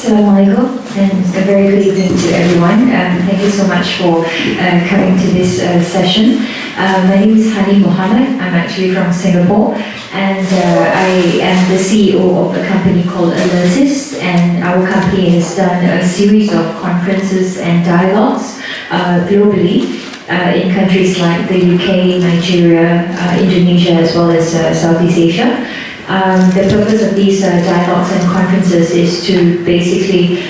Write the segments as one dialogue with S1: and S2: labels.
S1: Assalamualaikum, and a very good evening to everyone. Thank you so much for coming to this session. My name is Hani Mohammed. I'm actually from Singapore, and I am the CEO of a company called Alertist, and our company has done a series of conferences and dialogues globally in countries like the UK, Nigeria, Indonesia, as well as Southeast Asia. The purpose of these dialogues and conferences is to basically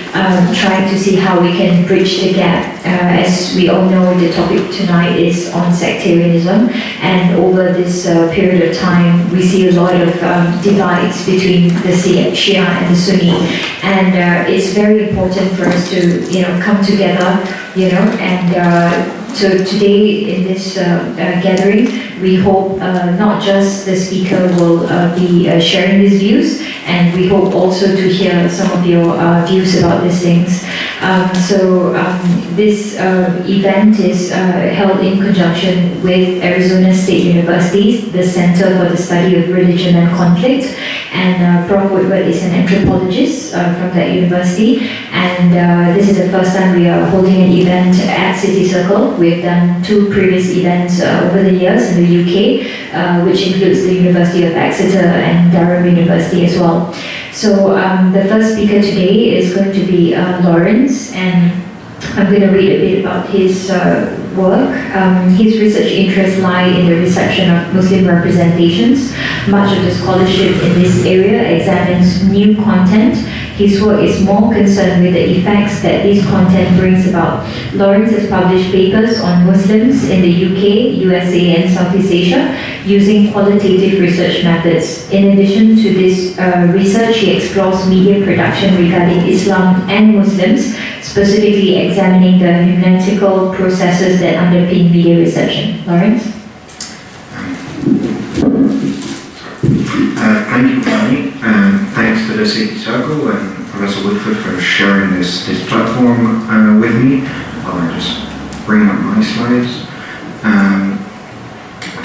S1: try to see how we can bridge the gap. As we all know, the topic tonight is on sectarianism, and over this period of time, we see a lot of divides between the Shia and the Sunni, and it's very important for us to come together, and so today in this gathering, we hope not just the speaker will be sharing his views, and we hope also to hear some of your views about these things. This event is held in conjunction with Arizona State University, the Center for the Study of Religion and Conflict, and Prof. Woodward is an anthropologist from that university, and this is the first time we are holding an event at City Circle. We've done 2 previous events over the years in the UK, which includes the University of Exeter and Durham University as well. So the first speaker today is going to be Lawrence, and I'm going to read a bit about his work. His research interests lie in the reception of Muslim representations. Much of the scholarship in this area examines new content. His work is more concerned with the effects that this content brings about. Lawrence has published papers on Muslims in the UK, USA, and Southeast Asia using qualitative research methods. In addition to this research, he explores media production regarding Islam and Muslims, specifically examining the hermeneutical processes that underpin media reception. Lawrence?
S2: Thank you, Connie, and thanks to the City Circle and Professor Woodward for sharing this platform with me. I'll just bring up my slides.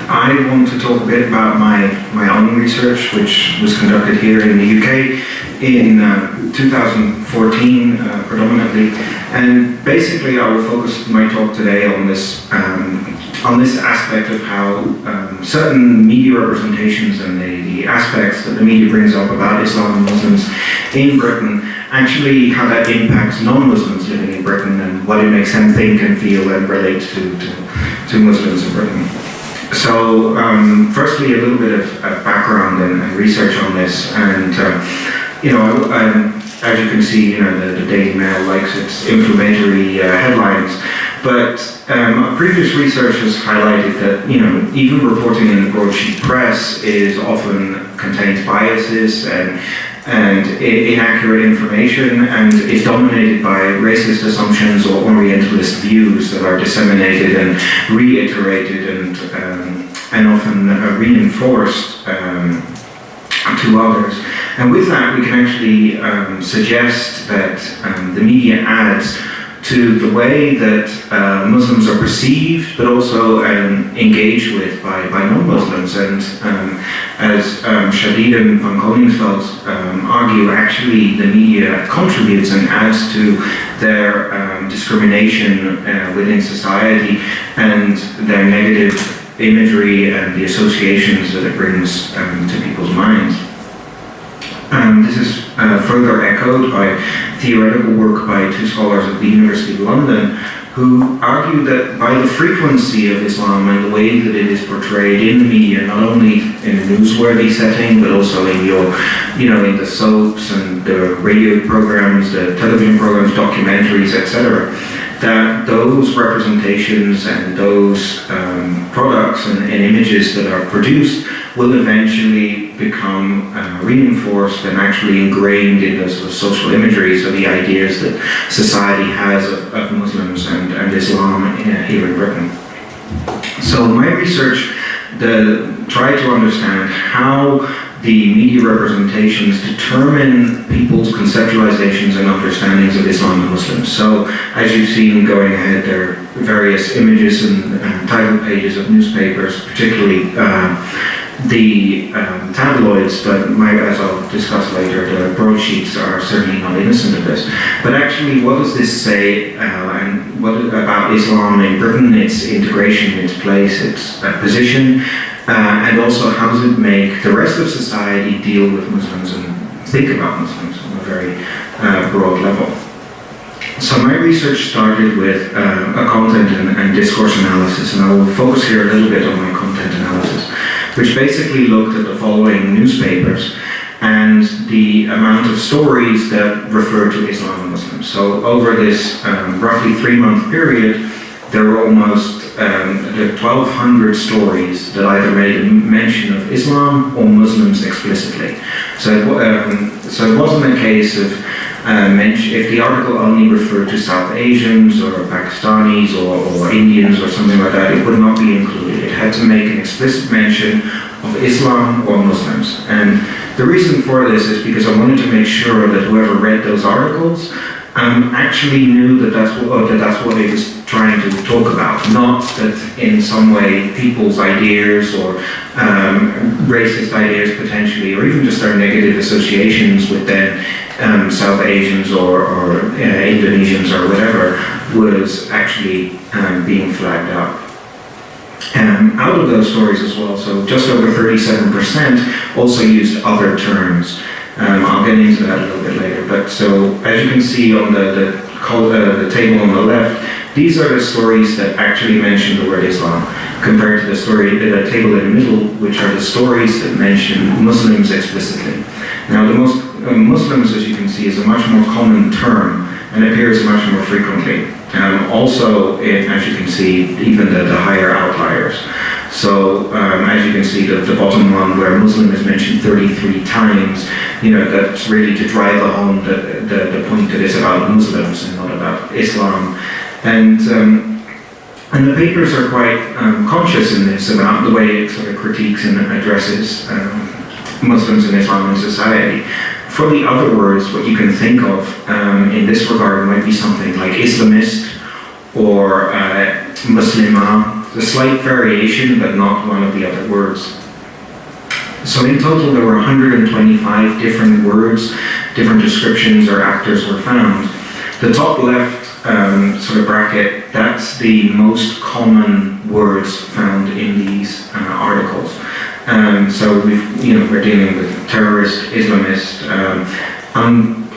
S2: I want to talk a bit about my own research, which was conducted here in the UK in 2014 predominantly, and basically I will focus my talk today on this aspect of how certain media representations and the aspects that the media brings up about Islam and Muslims in Britain, actually how that impacts non-Muslims living in Britain and what it makes them think and feel and relate to Muslims in Britain. So firstly, a little bit of background and research on this, and as you can see, the Daily Mail likes its inflammatory headlines. But previous research has highlighted that even reporting in the broadsheet press contains biases and inaccurate information, and is dominated by racist assumptions or Orientalist views that are disseminated and reiterated and often reinforced to others. And with that, we can actually suggest that the media adds to the way that Muslims are perceived, but also engaged with by non-Muslims. And as Shadid and van Koningsveld argue, actually the media contributes and adds to their discrimination within society and their negative imagery and the associations that it brings to people's minds. This is further echoed by theoretical work by 2 scholars at the University of London, who argue that by the frequency of Islam and the way that it is portrayed in the media, not only in a newsworthy setting, but also in in the soaps and the radio programs, the television programs, documentaries, etc., that those representations and those products and images that are produced will eventually become reinforced and actually ingrained in the sort of social imagery, so the ideas that society has of Muslims and Islam here in Britain. So my research tried to understand how the media representations determine people's conceptualizations and understandings of Islam and Muslims. So, as you've seen going ahead, there are various images and title pages of newspapers, particularly the tabloids, but as I'll discuss later, the broadsheets are certainly not innocent of this. But actually, what does this say and what about Islam in Britain, its integration, its place, its position, and also how does it make the rest of society deal with Muslims and think about Muslims on a very broad level? So my research started with a content and discourse analysis, and I will focus here a little bit on my content analysis, which basically looked at the following newspapers and the amount of stories that refer to Islam and Muslims. So over this roughly 3-month period, there were almost 1,200 stories that either made a mention of Islam or Muslims explicitly. So it wasn't a case of if the article only referred to South Asians or Pakistanis or Indians or something like that, it would not be included. It had to make an explicit mention of Islam or Muslims. And the reason for this is because I wanted to make sure that whoever read those articles actually knew that that's what it was trying to talk about, not that in some way people's ideas or racist ideas potentially, or even just their negative associations with then South Asians or Indonesians or whatever was actually being flagged up. Out of those stories as well, so just over 37% also used other terms. I'll get into that a little bit later. But so, as you can see on the table on the left, these are the stories that actually mention the word Islam, compared to the table in the middle, which are the stories that mention Muslims explicitly. Now, Muslims, as you can see, is a much more common term and appears much more frequently. Also, as you can see, even the higher outliers. So, as you can see, the bottom one where Muslim is mentioned 33 times, that's really to drive home the point that it's about Muslims and not about Islam. And the papers are quite conscious in this about the way it sort of critiques and addresses Muslims and Islam in society. For the other words, what you can think of in this regard might be something like Islamist or Muslimah, a slight variation but not one of the other words. So in total there were 125 different words, different descriptions or actors were found. The top left sort of bracket, that's the most common words found in these articles. So we're dealing with terrorist, Islamist.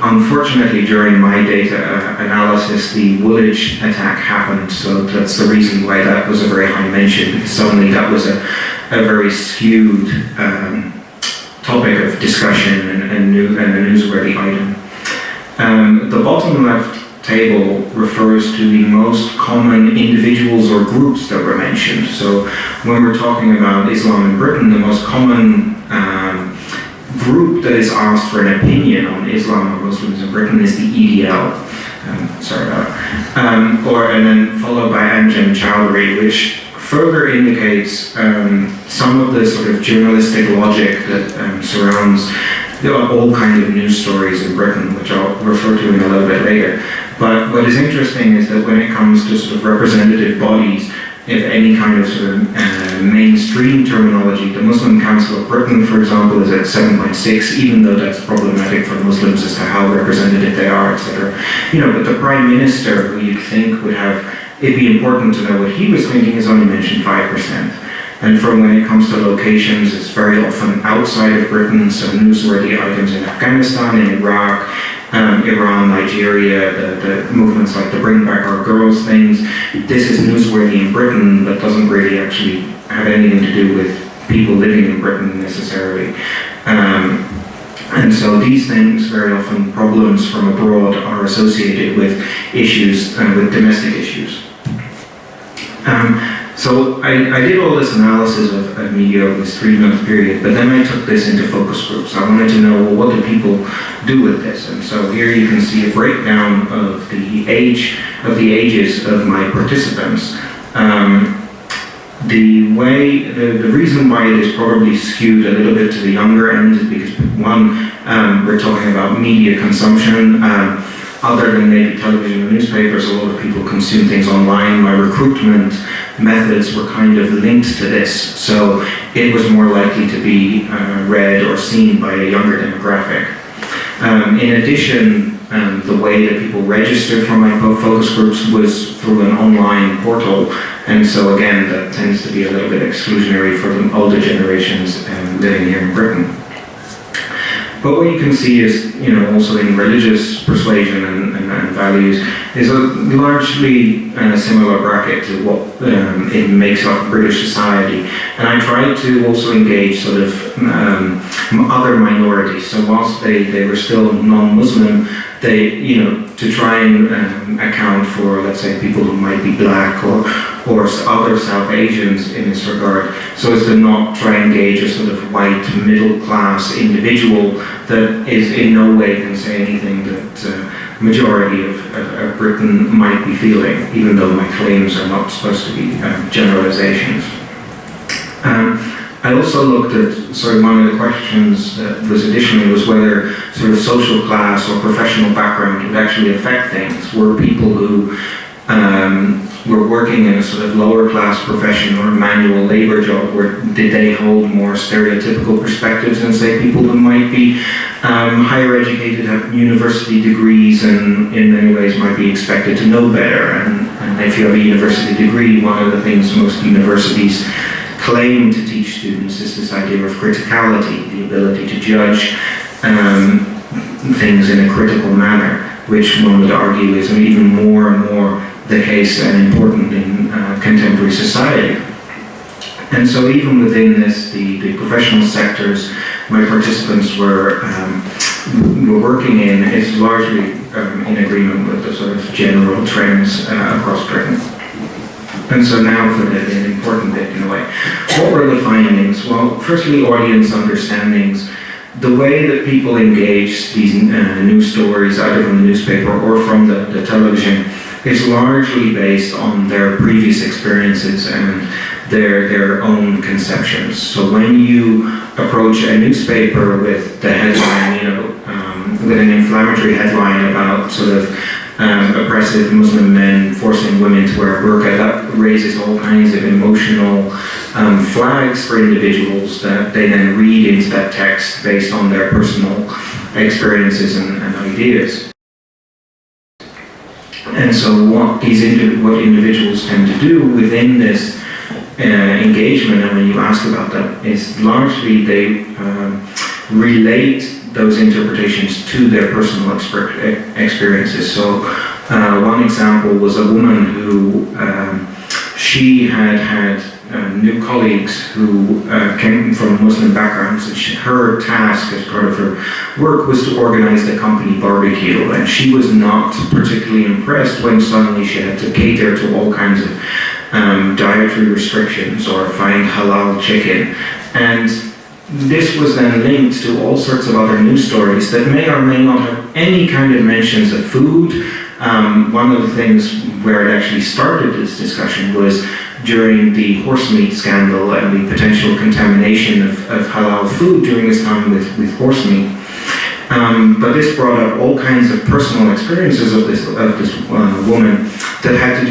S2: Unfortunately, during my data analysis, the Woodward attack happened, so that's the reason why that was a very high mention, because suddenly that was a very skewed topic of discussion and a newsworthy item. The bottom left table refers to the most common individuals or groups that were mentioned. So when we're talking about Islam in Britain, the most common group that is asked for an opinion on Islam or Muslims in Britain is the EDL. And then followed by Anjem Chowdhury, which further indicates some of the sort of journalistic logic that surrounds all kinds of news stories in Britain, which I'll refer to in a little bit later. But what is interesting is that when it comes to sort of representative bodies, if any kind of sort of mainstream terminology, the Muslim Council of Britain, for example, is at 7.6, even though that's problematic for Muslims as to how representative they are, etc. But the Prime Minister, who you'd think would have, it'd be important to know what he was thinking, is only mentioned 5%. And from when it comes to locations, it's very often outside of Britain, so newsworthy items in Afghanistan, in Iraq, Iran, Nigeria, the movements like the Bring Back Our Girls things. This is newsworthy in Britain, but doesn't really actually have anything to do with people living in Britain necessarily. And so these things, very often problems from abroad, are associated with issues, with domestic issues. So I did all this analysis of media over this 3-month period, but then I took this into focus groups. I wanted to know, well, what do people do with this? And so here you can see a breakdown of the ages of my participants. The reason why it is probably skewed a little bit to the younger end is because, one, we're talking about media consumption. other than maybe television or newspapers, a lot of people consume things online. My recruitment methods were kind of linked to this, so it was more likely to be read or seen by a younger demographic. In addition, the way that people registered for my focus groups was through an online portal, and so again, that tends to be a little bit exclusionary for the older generations living here in Britain. But what you can see is, also in religious persuasion and values, is a largely similar bracket to what it makes up British society. And I tried to also engage sort of other minorities. So whilst they were still non-Muslim, they, to try and account for, let's say, people who might be black or other South Asians in this regard, so as to not try and engage a sort of white middle-class individual that is in no way can say anything that majority of Britain might be feeling, even though my claims are not supposed to be generalizations. I also looked at, one of the questions that was additionally was whether sort of social class or professional background would actually affect things. Were people who were working in a sort of lower class profession or a manual labor job, did they hold more stereotypical perspectives than, say, people who might be higher educated, have university degrees, and in many ways might be expected to know better? And if you have a university degree, one of the things most universities claim to teach students is this idea of criticality, the ability to judge things in a critical manner, which one would argue is even more and more the case and important in contemporary society. And so even within this, the professional sectors my participants were working in is largely in agreement with the sort of general trends across Britain. And so now for the important bit in a way. What were the findings? Well, firstly, audience understandings. The way that people engage these news stories, either from the newspaper or from the television, is largely based on their previous experiences and their own conceptions. So when you approach a newspaper with the headline, with an inflammatory headline about sort of oppressive Muslim men forcing women to wear a burqa, that raises all kinds of emotional flags for individuals that they then read into that text based on their personal experiences and ideas. And so what individuals tend to do within this engagement, and when you ask about that, is largely they relate those interpretations to their personal experiences. So one example was a woman who she had new colleagues who came from Muslim backgrounds, and her task as part of her work was to organize the company barbecue, and she was not particularly impressed when suddenly she had to cater to all kinds of dietary restrictions or find halal chicken. And this was then linked to all sorts of other news stories that may or may not have any kind of mentions of food. One of the things where it actually started this discussion was during the horse meat scandal and the potential contamination of halal food during this time with horse meat. But this brought up all kinds of personal experiences of this woman that had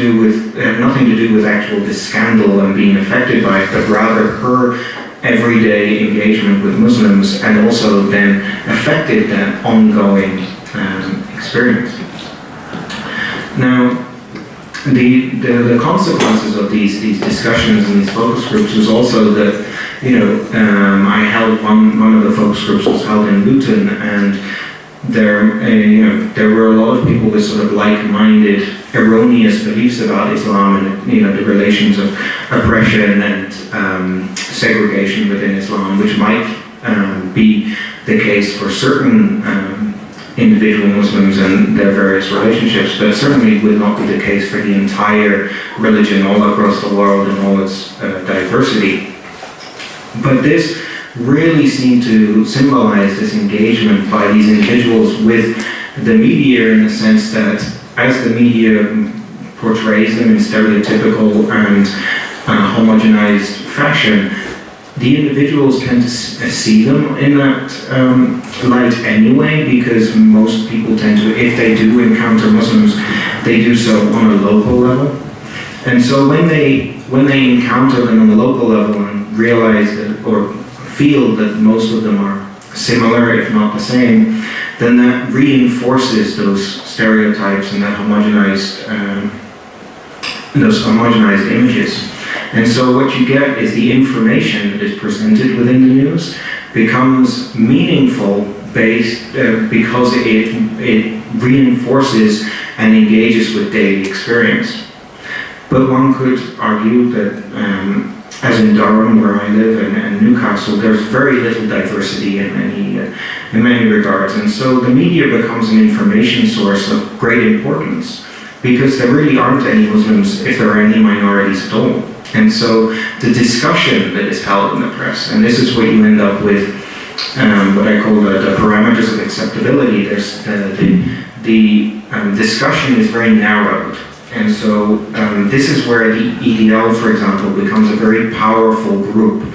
S2: nothing to do with this scandal and being affected by it, but rather her everyday engagement with Muslims, and also then affected that ongoing experience. Now, the consequences of these discussions and these focus groups was also that, I held one of the focus groups was held in Luton, and there were a lot of people with sort of like-minded, erroneous beliefs about Islam and the relations of oppression and segregation within Islam, which might be the case for certain individual Muslims and their various relationships, but certainly would not be the case for the entire religion all across the world and all its diversity. But this really seemed to symbolize this engagement by these individuals with the media, in the sense that as the media portrays them in stereotypical and homogenized fashion, the individuals tend to see them in that light anyway, because most people tend to, if they do encounter Muslims, they do so on a local level. And so when they encounter them on the local level and realize that, or feel that most of them are similar, if not the same, then that reinforces those stereotypes and that homogenized images. And so what you get is the information that is presented within the news becomes meaningful because it reinforces and engages with daily experience. But one could argue that, as in Durham, where I live, and Newcastle, there's very little diversity in many regards, and so the media becomes an information source of great importance, because there really aren't any Muslims, if there are any minorities at all. And so the discussion that is held in the press, and this is what you end up with, what I call the parameters of acceptability. There's the discussion is very narrowed. And so this is where the EDL, for example, becomes a very powerful group,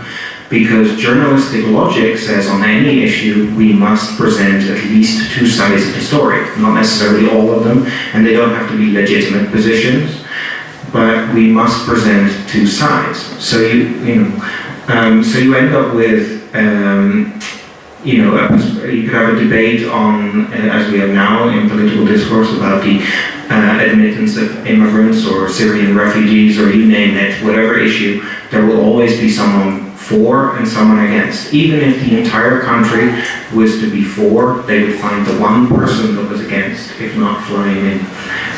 S2: because journalistic logic says on any issue we must present at least two sides of the story, not necessarily all of them, and they don't have to be legitimate positions, but we must present two sides. So you end up with you could have a debate on, as we have now in political discourse, about the admittance of immigrants or Syrian refugees, or you name it, whatever issue, there will always be someone for and someone against. Even if the entire country was to be for, they would find the one person that was against, if not flying in.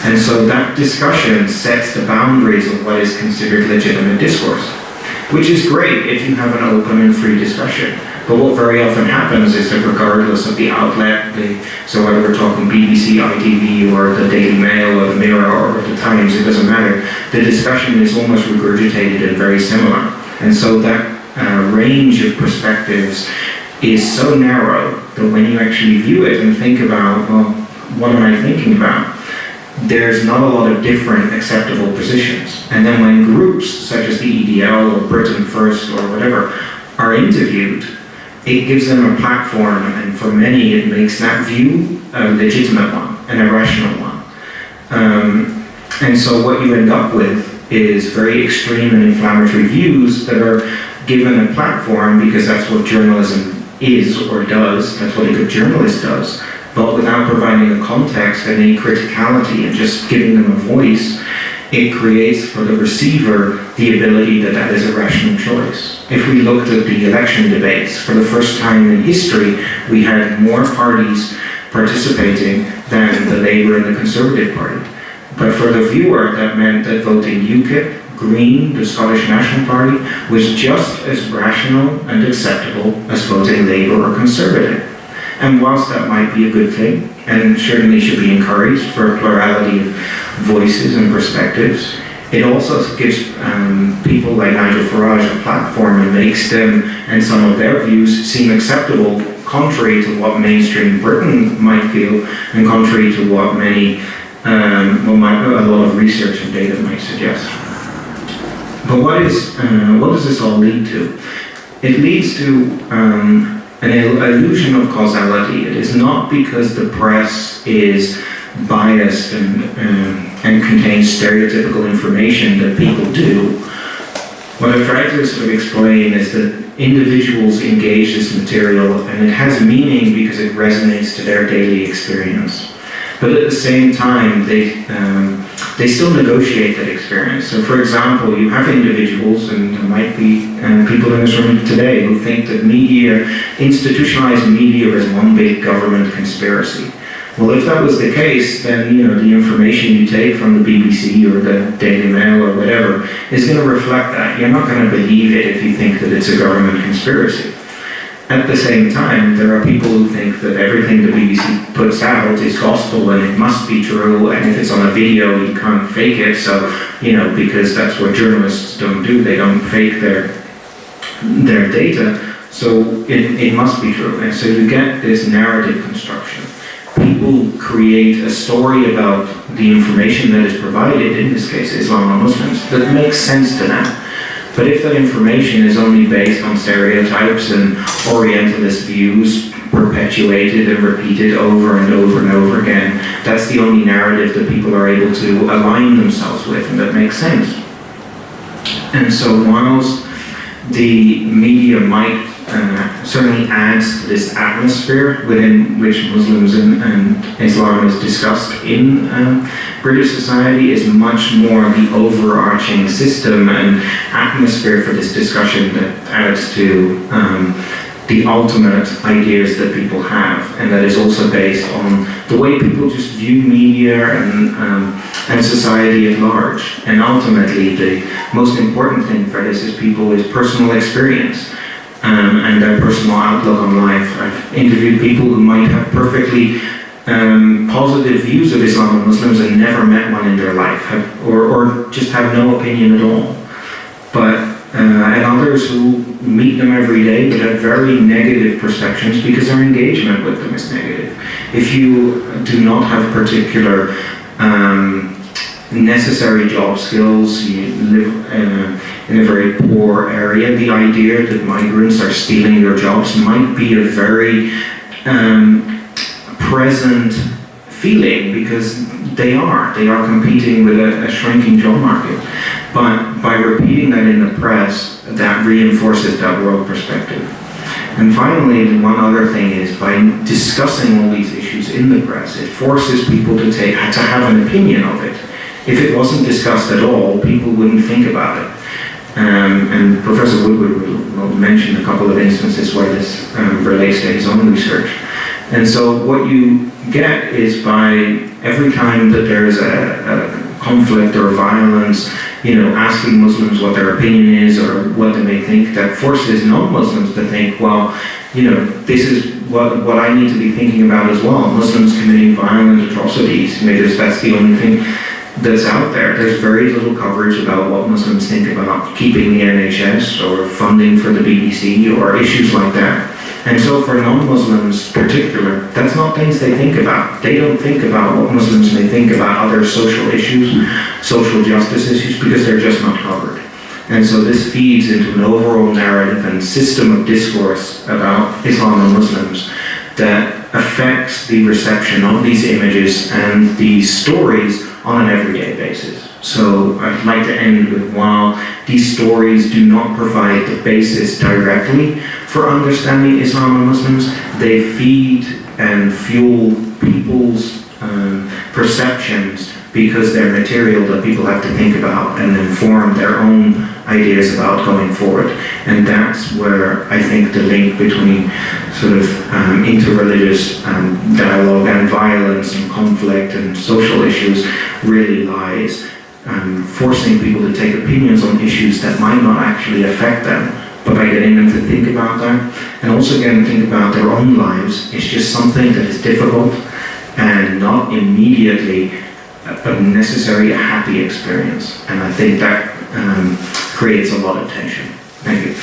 S2: And so that discussion sets the boundaries of what is considered legitimate discourse, which is great if you have an open and free discussion. But what very often happens is that regardless of the outlet, so whether we're talking BBC, ITV, or the Daily Mail, or the Mirror, or the Times, it doesn't matter, the discussion is almost regurgitated and very similar. And so that range of perspectives is so narrow that when you actually view it and think about, well, what am I thinking about? There's not a lot of different acceptable positions. And then when groups such as the EDL or Britain First or whatever are interviewed, it gives them a platform, and for many it makes that view a legitimate one, an irrational one. And so what you end up with is very extreme and inflammatory views that are given a platform, because that's what journalism is or does, that's what a good journalist does, but without providing a context and any criticality and just giving them a voice, it creates for the receiver the ability that is a rational choice. If we looked at the election debates, for the first time in history, we had more parties participating than the Labour and the Conservative Party. But for the viewer, that meant that voting UKIP, Green, the Scottish National Party, was just as rational and acceptable as voting Labour or Conservative. And whilst that might be a good thing, and certainly should be encouraged for a plurality of voices and perspectives, it also gives people like Nigel Farage a platform and makes them and some of their views seem acceptable, contrary to what mainstream Britain might feel, and contrary to what many, a lot of research and data might suggest. But what does this all lead to? It leads to an illusion of causality. It is not because the press is biased and contains stereotypical information that people do. What I've tried to sort of explain is that individuals engage this material, and it has meaning because it resonates to their daily experience. But at the same time, they still negotiate that experience. So for example, you have individuals, and there might be people in this room today who think that institutionalized media is one big government conspiracy. Well, if that was the case, then the information you take from the BBC or the Daily Mail or whatever is going to reflect that. You're not going to believe it if you think that it's a government conspiracy. At the same time, there are people who think that everything the BBC puts out is gospel and it must be true, and if it's on a video you can't fake it, so because that's what journalists don't do, they don't fake their data, so it must be true. And so you get this narrative construction. People create a story about the information that is provided, in this case Islam or Muslims, that makes sense to them. But if that information is only based on stereotypes and Orientalist views perpetuated and repeated over and over and over again, that's the only narrative that people are able to align themselves with, and that makes sense. And so whilst the media might certainly adds to this atmosphere within which Muslims and Islam is discussed in British society, is much more the overarching system and atmosphere for this discussion that adds to the ultimate ideas that people have, and that is also based on the way people just view media and society at large. And ultimately, the most important thing for this is personal experience. And their personal outlook on life. I've interviewed people who might have perfectly positive views of Islam and Muslims and never met one in their life, or just have no opinion at all. And others who meet them every day but have very negative perceptions because their engagement with them is negative. If you do not have particular necessary job skills, you live in a very poor area, the idea that migrants are stealing your jobs might be a very present feeling, because they are competing with a shrinking job market. But by repeating that in the press, that reinforces that world perspective. And finally, one other thing is, by discussing all these issues in the press, it forces people to have an opinion of it. If it wasn't discussed at all, people wouldn't think about it. And Professor Woodward will mention a couple of instances where this relates to his own research. And so what you get is, by every time that there is a conflict or violence, asking Muslims what their opinion is or what they may think, that forces non-Muslims to think, well, this is what I need to be thinking about as well. Muslims committing violent atrocities, maybe that's the only thing that's out there. There's very little coverage about what Muslims think about keeping the NHS or funding for the BBC or issues like that. And so for non-Muslims in particular, that's not things they think about. They don't think about what Muslims may think about other social issues, social justice issues, because they're just not covered. And so this feeds into an overall narrative and system of discourse about Islam and Muslims that affects the reception of these images and these stories on an everyday basis. So I'd like to end with, while these stories do not provide the basis directly for understanding Islam and Muslims, they feed and fuel people's perceptions, because they're material that people have to think about and then form their own ideas about going forward. And that's where I think the link between sort of interreligious dialogue and violence and conflict and social issues really lies. Forcing people to take opinions on issues that might not actually affect them, but by getting them to think about that, and also getting them to think about their own lives, it's just something that is difficult and not immediately necessarily a happy experience. And I think that creates a lot of tension. Thank you.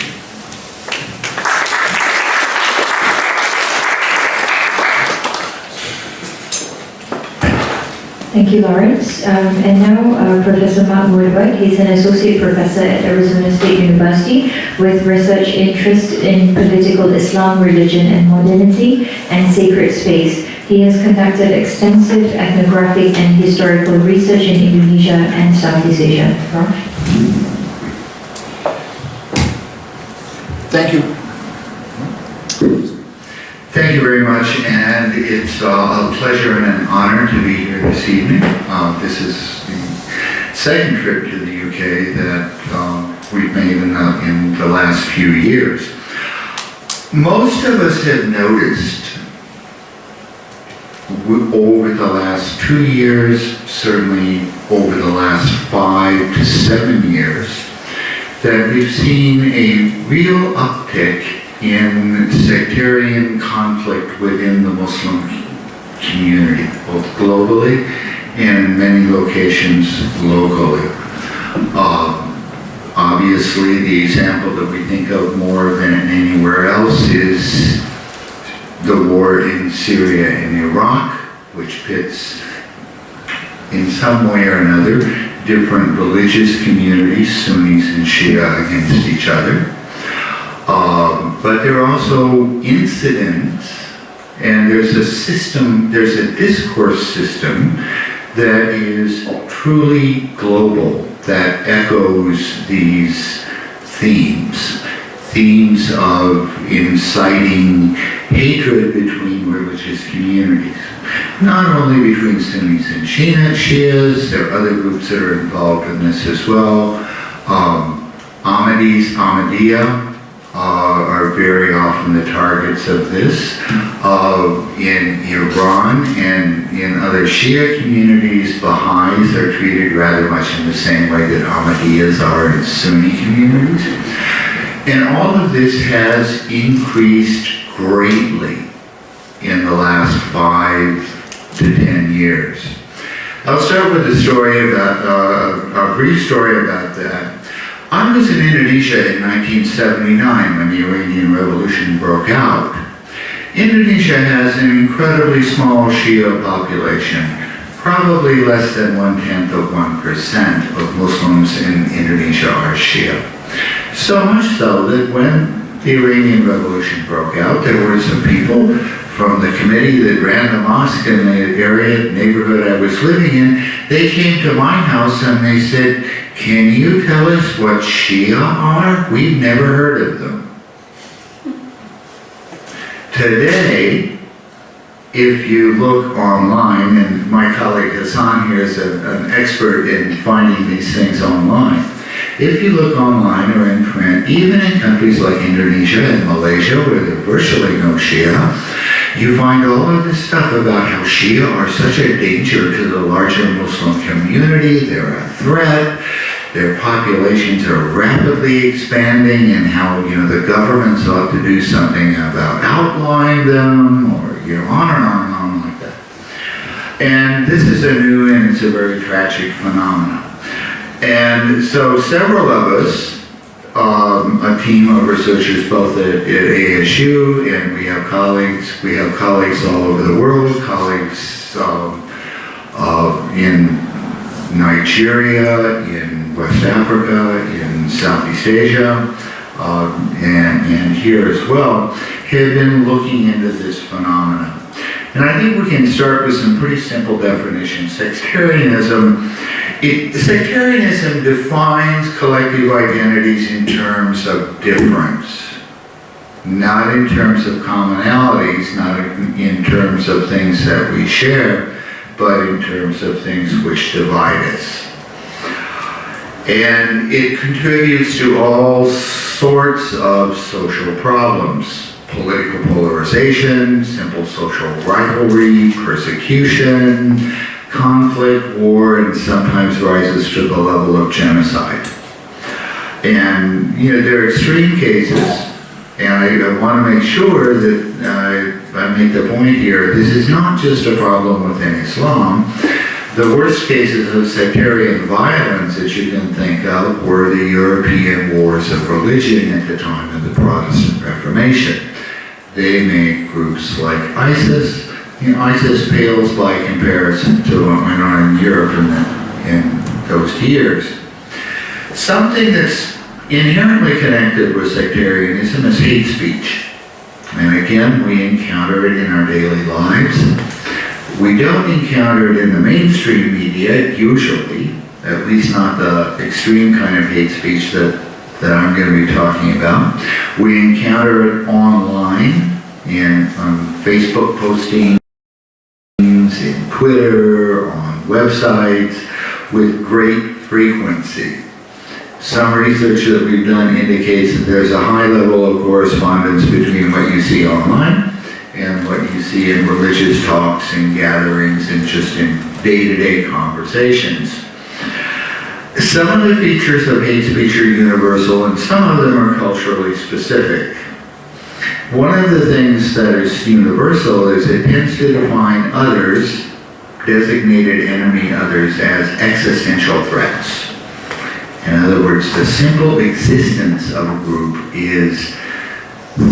S1: Thank you, Lawrence. And now Professor Mark Woodward. He's an associate professor at Arizona State University with research interest in political Islam, religion and modernity, and sacred space. He has conducted extensive ethnographic and historical research in Indonesia and Southeast Asia. Rooij?
S3: Thank you. Thank you very much, and it's a pleasure and an honor to be here this evening. This is the second trip to the UK that we've made in the last few years. Most of us have noticed over the last 2 years, certainly over the last 5 to 7 years, that we've seen a real uptick in sectarian conflict within the Muslim community, both globally and in many locations locally. Obviously, the example that we think of more than anywhere else is the war in Syria and Iraq, which pits, in some way or another, different religious communities, Sunnis and Shia, against each other. But there are also incidents, and there's a system, there's a discourse system that is truly global, that echoes these themes of inciting hatred between religious communities. Not only between Sunnis and Shias, there are other groups that are involved in this as well. Ahmadiyya are very often the targets of this. In Iran and in other Shia communities, Baha'is are treated rather much in the same way that Ahmadiyyas are in Sunni communities. And all of this has increased greatly in the last 5 to 10 years. I'll start with a brief story about that. I was in Indonesia in 1979 when the Iranian Revolution broke out. Indonesia has an incredibly small Shia population, probably less than 0.1% of Muslims in Indonesia are Shia. So much so that when the Iranian Revolution broke out, there were some people from the committee that ran the mosque in the neighborhood I was living in. They came to my house and they said, "Can you tell us what Shia are? We've never heard of them." Today, if you look online, and my colleague Hassan here is an expert in finding these things online, if you look online or in print, even in countries like Indonesia and Malaysia, where there are virtually no Shia, you find all of this stuff about how Shia are such a danger to the larger Muslim community, they're a threat, their populations are rapidly expanding, and how, the governments ought to do something about outlawing them, or, on and on and on like that. And this is a new and it's a very tragic phenomenon. And so several of us, a team of researchers both at ASU, and we have colleagues all over the world, colleagues in Nigeria, in West Africa, in Southeast Asia, and here as well, have been looking into this phenomenon. And I think we can start with some pretty simple definitions. Sectarianism defines collective identities in terms of difference, not in terms of commonalities, not in terms of things that we share, but in terms of things which divide us. And it contributes to all sorts of social problems. Political polarization, simple social rivalry, persecution, conflict, war, and sometimes rises to the level of genocide. And, there are extreme cases, and I want to make sure that I make the point here, this is not just a problem within Islam. The worst cases of sectarian violence that you can think of were the European wars of religion at the time of the Protestant Reformation. They made groups like ISIS. ISIS pales by comparison to what went on in Europe in those years. Something that's inherently connected with sectarianism is hate speech. And again, we encounter it in our daily lives. We don't encounter it in the mainstream media, usually, at least not the extreme kind of hate speech that I'm going to be talking about. We encounter it online, in Facebook postings, in Twitter, on websites, with great frequency. Some research that we've done indicates that there's a high level of correspondence between what you see online and what you see in religious talks and gatherings and just in day-to-day conversations. Some of the features of hate speech are universal, and some of them are culturally specific. One of the things that is universal is it tends to define others, designated enemy others, as existential threats. In other words, the simple existence of a group is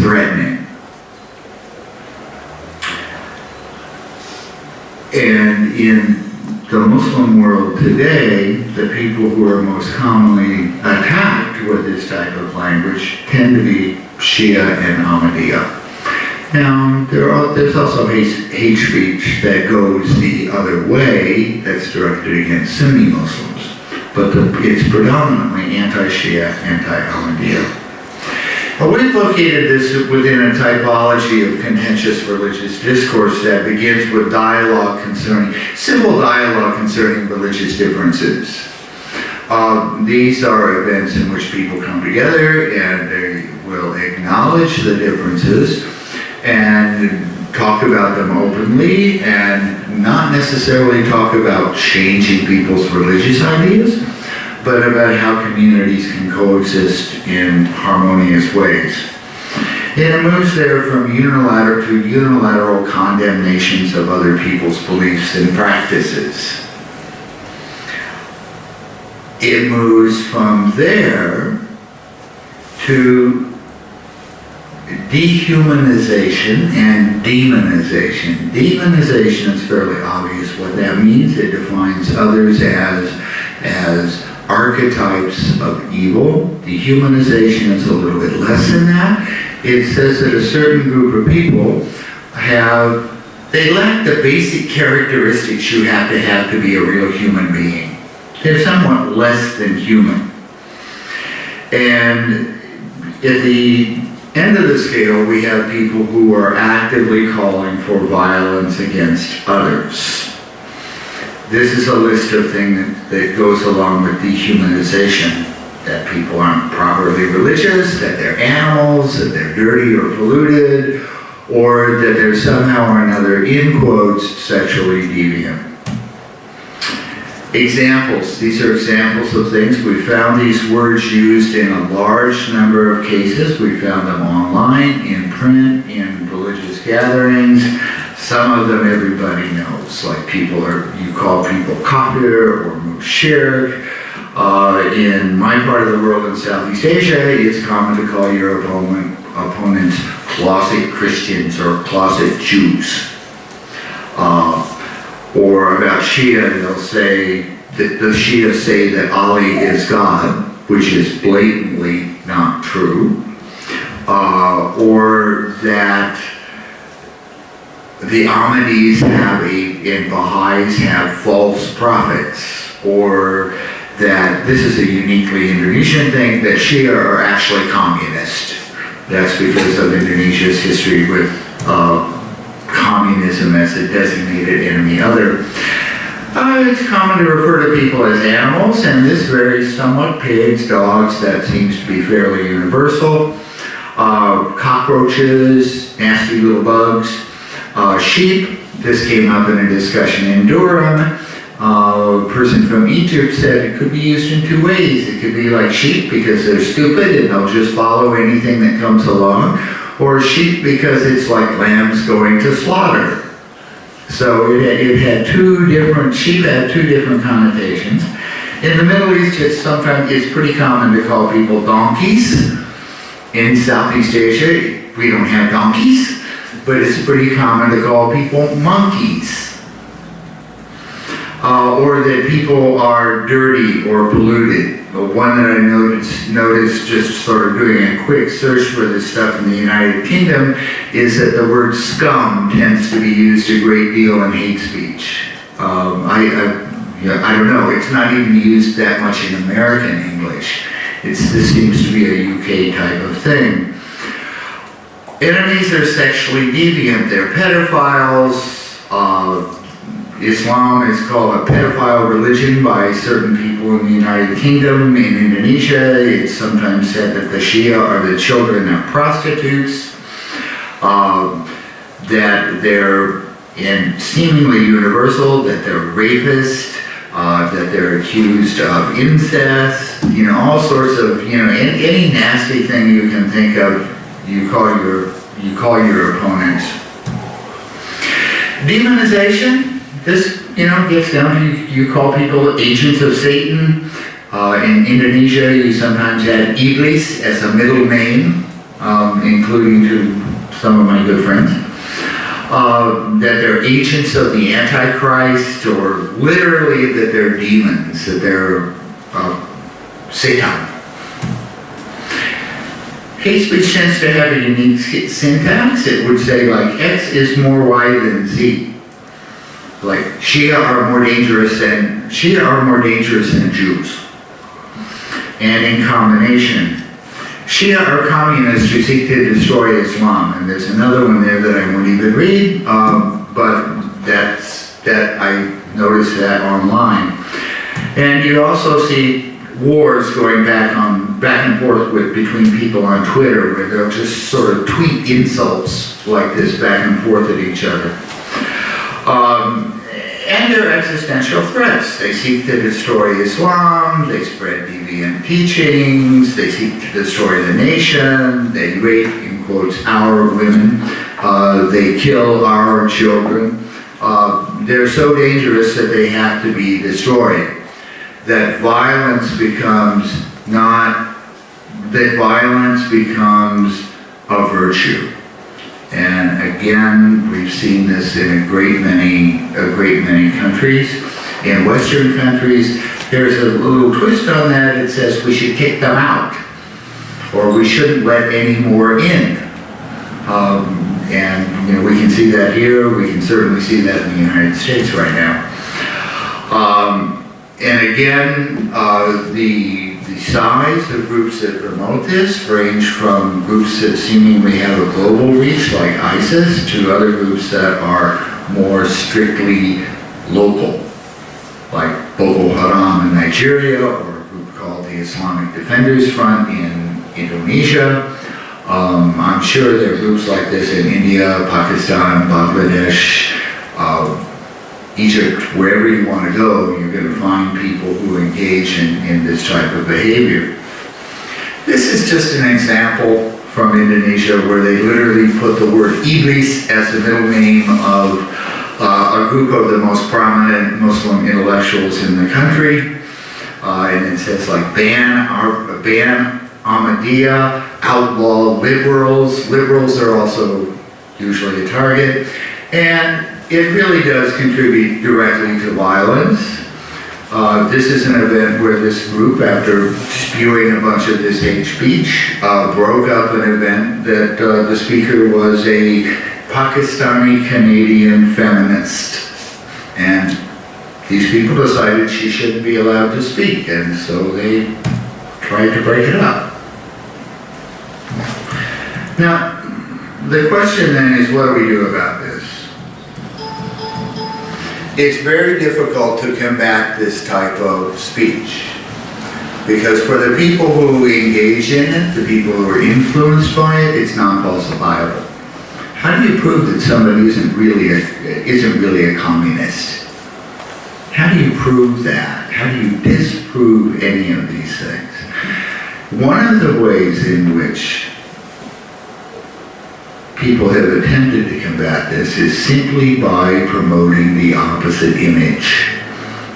S3: threatening. And in the Muslim world today, the people who are most commonly attacked with this type of language tend to be Shia and Ahmadiyya. Now, there's also hate speech that goes the other way that's directed against Sunni Muslims, but it's predominantly anti-Shia, anti-Ahmadiyya. We've located this within a typology of contentious religious discourse that begins with civil dialogue concerning religious differences. These are events in which people come together and they will acknowledge the differences and talk about them openly and not necessarily talk about changing people's religious ideas, but about how communities can coexist in harmonious ways. And it moves there from unilateral condemnations of other people's beliefs and practices. It moves from there to dehumanization and demonization. Demonization is fairly obvious what that means. It defines others as archetypes of evil. Dehumanization is a little bit less than that. It says that a certain group of people they lack the basic characteristics you have to be a real human being. They're somewhat less than human. And at the end of the scale, we have people who are actively calling for violence against others. This is a list of things that goes along with dehumanization, that people aren't properly religious, that they're animals, that they're dirty or polluted, or that they're somehow or another, in quotes, sexually deviant. Examples. These are examples of things. We found these words used in a large number of cases. We found them online, in print, in religious gatherings. Some of them everybody knows, like you call people kafir or mushrik. In my part of the world in Southeast Asia, it's common to call your opponents closet Christians or closet Jews. Or about Shia, they'll say, the Shia say that Ali is God, which is blatantly not true. Or that the Ahmadis and Baha'is have false prophets, or that this is a uniquely Indonesian thing, that Shia are actually communist. That's because of Indonesia's history with communism as a designated enemy other. It's common to refer to people as animals, and this varies somewhat. Pigs, dogs, that seems to be fairly universal. Cockroaches, nasty little bugs. Sheep, this came up in a discussion in Durham. A person from Egypt said it could be used in two ways. It could be like sheep because they're stupid and they'll just follow anything that comes along, or sheep because it's like lambs going to slaughter. So sheep had two different connotations. In the Middle East, it's pretty common to call people donkeys. In Southeast Asia, we don't have donkeys, but it's pretty common to call people monkeys. Or that people are dirty or polluted. One that I noticed just sort of doing a quick search for this stuff in the United Kingdom is that the word scum tends to be used a great deal in hate speech. I don't know, it's not even used that much in American English. This seems to be a UK type of thing. Enemies are sexually deviant, they're pedophiles. Islam is called a pedophile religion by certain people in the United Kingdom. In Indonesia, it's sometimes said that the Shia are the children of prostitutes, that they're seemingly universal, that they're rapists, that they're accused of incest, all sorts of, any nasty thing you can think of, you call your opponents. Demonization. This, gets down to you call people agents of Satan. In Indonesia, you sometimes had Iblis as a middle name, including to some of my good friends. that they're agents of the Antichrist, or literally that they're demons, that they're Satan. Hate speech tends to have a unique syntax. It would say like X is more Y than Z. Like Shia are more dangerous than Jews. And in combination, Shia are communists who seek to destroy Islam. And there's another one there that I won't even read, but I noticed that online. And you also see wars going back and forth between people on Twitter, where they'll just sort of tweet insults like this back and forth at each other. And they're existential threats. They seek to destroy Islam, they spread deviant teachings, they seek to destroy the nation, they rape, in quotes, our women, they kill our children. They're so dangerous that they have to be destroyed. That violence becomes a virtue. And again, we've seen this in a great many countries. In Western countries, there's a little twist on that. It says we should kick them out, or we shouldn't let any more in. And we can see that here. We can certainly see that in the United States right now. And again, the size of groups that promote this range from groups that seemingly have a global reach, like ISIS, to other groups that are more strictly local, like Boko Haram in Nigeria, or a group called the Islamic Defenders Front in Indonesia. I'm sure there are groups like this in India, Pakistan, Bangladesh, Egypt, wherever you want to go, you're going to find people who engage in this type of behavior. This is just an example from Indonesia where they literally put the word Iblis as the middle name of a group of the most prominent Muslim intellectuals in the country. And it says like ban Ahmadiyya, outlaw liberals. Liberals are also usually a target. And it really does contribute directly to violence. This is an event where this group, after spewing a bunch of this hate speech, broke up an event that the speaker was a Pakistani-Canadian feminist. And these people decided she shouldn't be allowed to speak, and so they tried to break it up. Now, the question then is, what do we do about this? It's very difficult to combat this type of speech, because for the people who engage in it, the people who are influenced by it, it's non-falsifiable. How do you prove that somebody isn't really a communist? How do you prove that? How do you disprove any of these things? One of the ways in which people have attempted to combat this is simply by promoting the opposite image.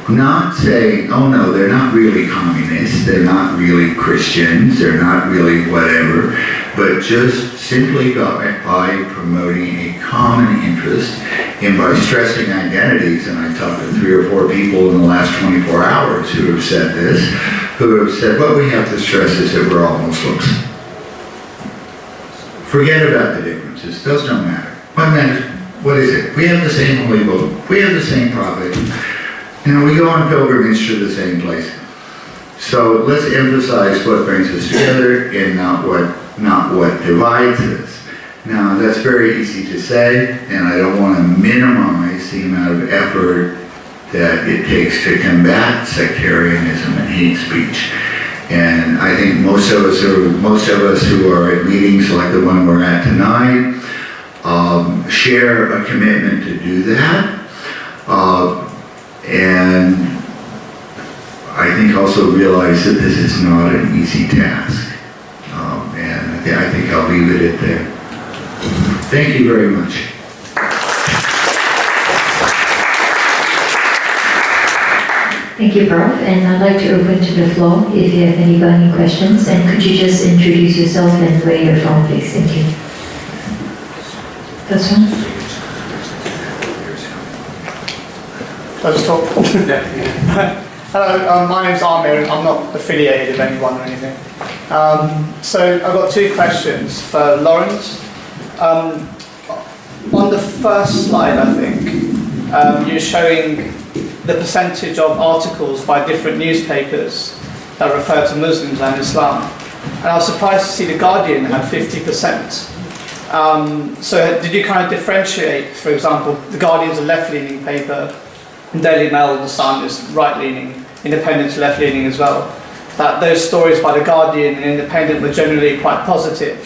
S3: Not saying, oh no, they're not really communists, they're not really Christians, they're not really whatever, but just simply by promoting a common interest and by stressing identities. And I talked to 3 or 4 people in the last 24 hours who have said this, who have said, what we have to stress is that we're all Muslims. Forget about the differences, those don't matter. What matters, what is it? We have the same holy book, we have the same prophet. We go on pilgrimage to the same place. So let's emphasize what brings us together and not what divides us. Now that's very easy to say, and I don't want to minimize the amount of effort that it takes to combat sectarianism and hate speech. And I think most of us who are at meetings like the one we're at tonight share a commitment to do that. And I think also realize that this is not an easy task. And I think I'll leave it at there. Thank you very much.
S1: Thank you, Prof. And I'd like to open to the floor if you have any burning questions. And could you just introduce yourself and where you're from, please? Thank you. That's one.
S4: I'll just talk. Hello, my name's Amir. I'm not affiliated with anyone or anything. So I've got two questions for Lawrence. On the first slide, I think, you're showing the percentage of articles by different newspapers that refer to Muslims and Islam. And I was surprised to see The Guardian had 50%. So did you kind of differentiate, for example, The Guardian's a left-leaning paper, and Daily Mail, The Sun is right-leaning, Independent's left-leaning as well, that those stories by The Guardian and Independent were generally quite positive,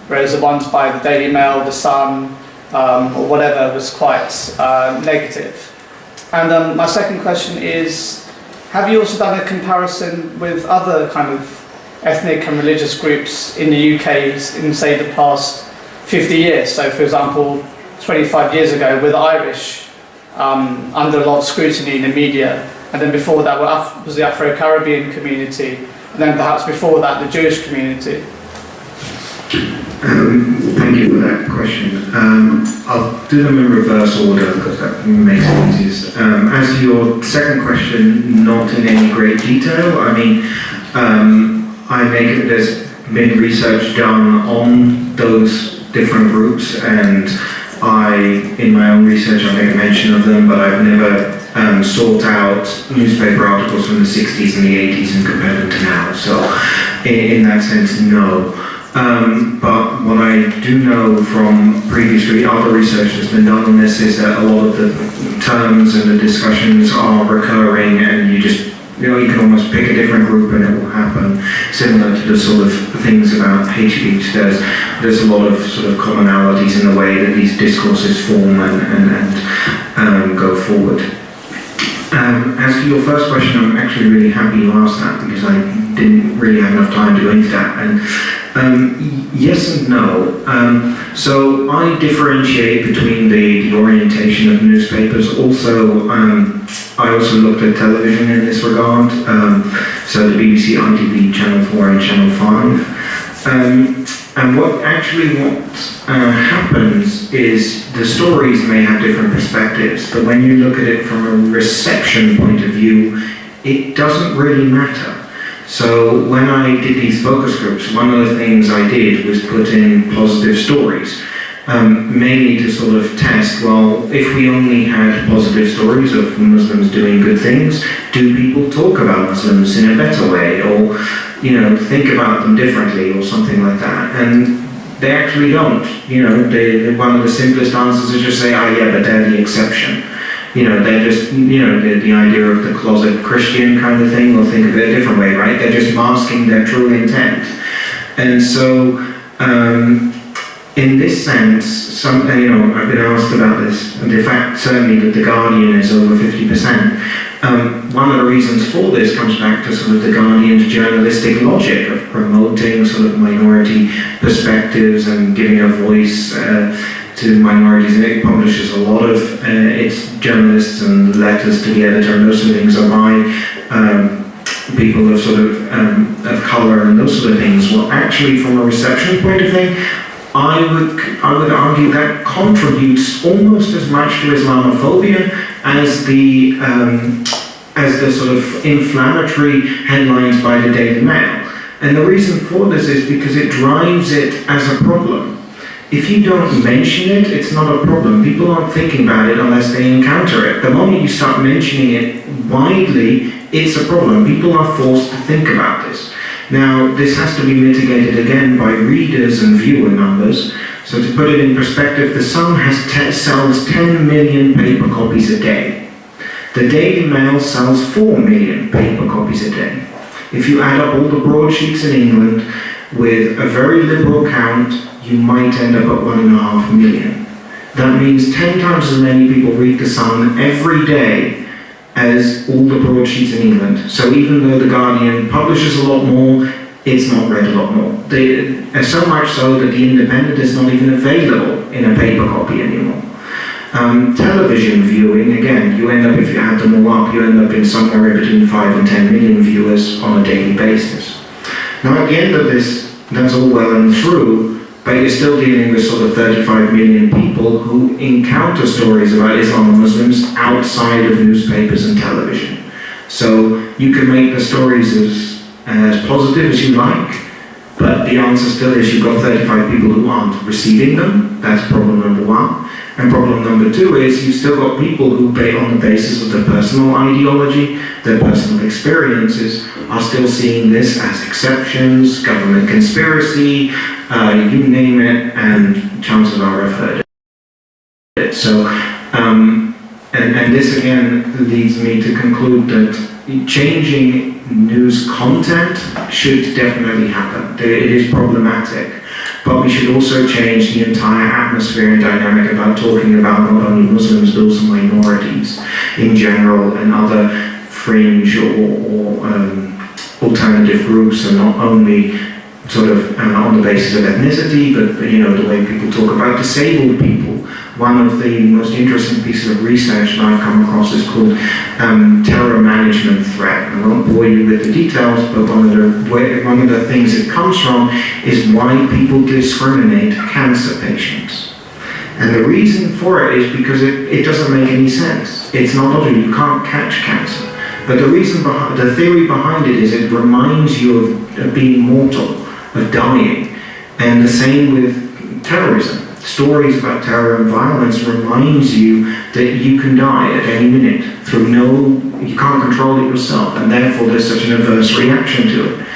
S4: whereas the ones by the Daily Mail, The Sun, or whatever was quite negative. And my second question is, have you also done a comparison with other kind of ethnic and religious groups in the UK in, say, the past 50 years? So, for example, 25 years ago, were the Irish under a lot of scrutiny in the media, and then before that was the Afro-Caribbean community, and then perhaps before that the Jewish community?
S2: Thank you for that question. I'll do them in reverse order because that makes it easiest. As to your second question, not in any great detail. I mean, there's been research done on those different groups, and in my own research, I make a mention of them, but I've never sought out newspaper articles from the 60s and the 80s and compared them to now. So, in that sense, no. But what I do know from previously other research that's been done on this is that a lot of the terms and the discussions are recurring, and you can almost pick a different group and it will happen. Similar to the sort of things about hate speech, there's a lot of sort of commonalities in the way that these discourses form and go forward. As to your first question, I'm actually really happy you asked that because I didn't really have enough time to go into that. And yes and no. So I differentiate between the orientation of newspapers. Also, I also looked at television in this regard. So the BBC, ITV, Channel 4 and Channel 5. And what happens is the stories may have different perspectives, but when you look at it from a reception point of view, it doesn't really matter. So when I did these focus groups, one of the things I did was put in positive stories, mainly to sort of test, well, if we only had positive stories of Muslims doing good things, do people talk about Muslims in a better way, or think about them differently, or something like that? And they actually don't. One of the simplest answers is just say, oh yeah, but they're the exception. They're just, the idea of the closet Christian kind of thing, we'll think of it a different way, right? They're just masking their true intent. And so, in this sense, I've been asked about this, and the fact certainly that The Guardian is over 50%. One of the reasons for this comes back to sort of The Guardian's journalistic logic of promoting sort of minority perspectives and giving a voice to minorities, and it publishes a lot of its journalists and letters to the editor, and those sort of things are by people of sort of colour and those sort of things. Well, actually, from a reception point of view, I would argue that contributes almost as much to Islamophobia as the sort of inflammatory headlines by the Daily Mail. And the reason for this is because it drives it as a problem. If you don't mention it, it's not a problem. People aren't thinking about it unless they encounter it. The moment you start mentioning it widely, it's a problem. People are forced to think about this. Now, this has to be mitigated again by readers and viewer numbers. So to put it in perspective, The Sun sells 10 million paper copies a day. The Daily Mail sells 4 million paper copies a day. If you add up all the broadsheets in England, with a very liberal count, you might end up at 1.5 million. That means 10 times as many people read The Sun every day as all the broadsheets in England. So even though The Guardian publishes a lot more, it's not read a lot more. So much so that The Independent is not even available in a paper copy anymore. Television viewing, again, you end up, if you add them all up, you end up in somewhere between 5 and 10 million viewers on a daily basis. Now at the end of this, that's all well and true, but you're still dealing with sort of 35 million people who encounter stories about Islam and Muslims outside of newspapers and television. So you can make the stories as positive as you like, but the answer still is you've got 35 people who aren't receiving them. That's problem number one. And problem number two is you've still got people who, on the basis of their personal ideology, their personal experiences, are still seeing this as exceptions, government conspiracy, you name it, and chances are I've heard it. So, and this again leads me to conclude that changing news content should definitely happen. It is problematic. But we should also change the entire atmosphere and dynamic about talking about not only Muslims but also minorities in general and other fringe or alternative groups, and not only sort of on the basis of ethnicity, but the way people talk about disabled people. One of the most interesting pieces of research that I've come across is called terror management threat. I won't bore you with the details, but one of the things it comes from is why people discriminate cancer patients. And the reason for it is because it doesn't make any sense. It's not logical, you can't catch cancer. But the theory behind it is it reminds you of being mortal, of dying. And the same with terrorism. Stories about terror and violence reminds you that you can die at any minute you can't control it yourself, and therefore there's such an adverse reaction to it.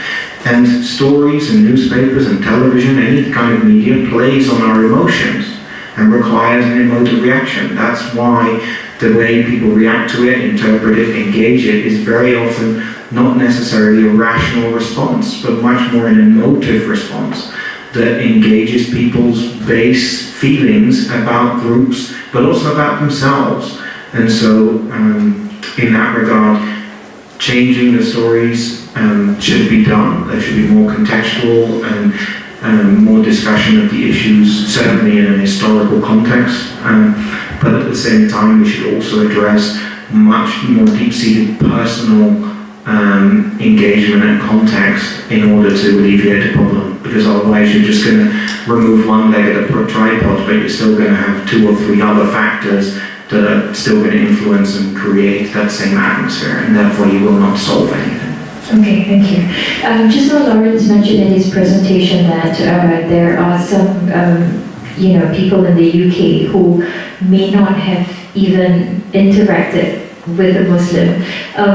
S2: And stories and newspapers and television, any kind of media, plays on our emotions and requires an emotive reaction. That's why the way people react to it, interpret it, engage it, is very often not necessarily a rational response, but much more an emotive response that engages people's base feelings about groups, but also about themselves. And so, in that regard, changing the stories should be done. There should be more contextual and more discussion of the issues, certainly in an historical context. But at the same time, we should also address much more deep-seated personal engagement and context in order to alleviate the problem, because otherwise you're just going to remove one leg of the tripod, but you're still going to have 2 or 3 other factors that are still going to influence and create that same atmosphere, and therefore you will not solve anything.
S1: Okay, thank you. Just now Lawrence mentioned in his presentation that there are some people in the UK who may not have even interacted with a Muslim.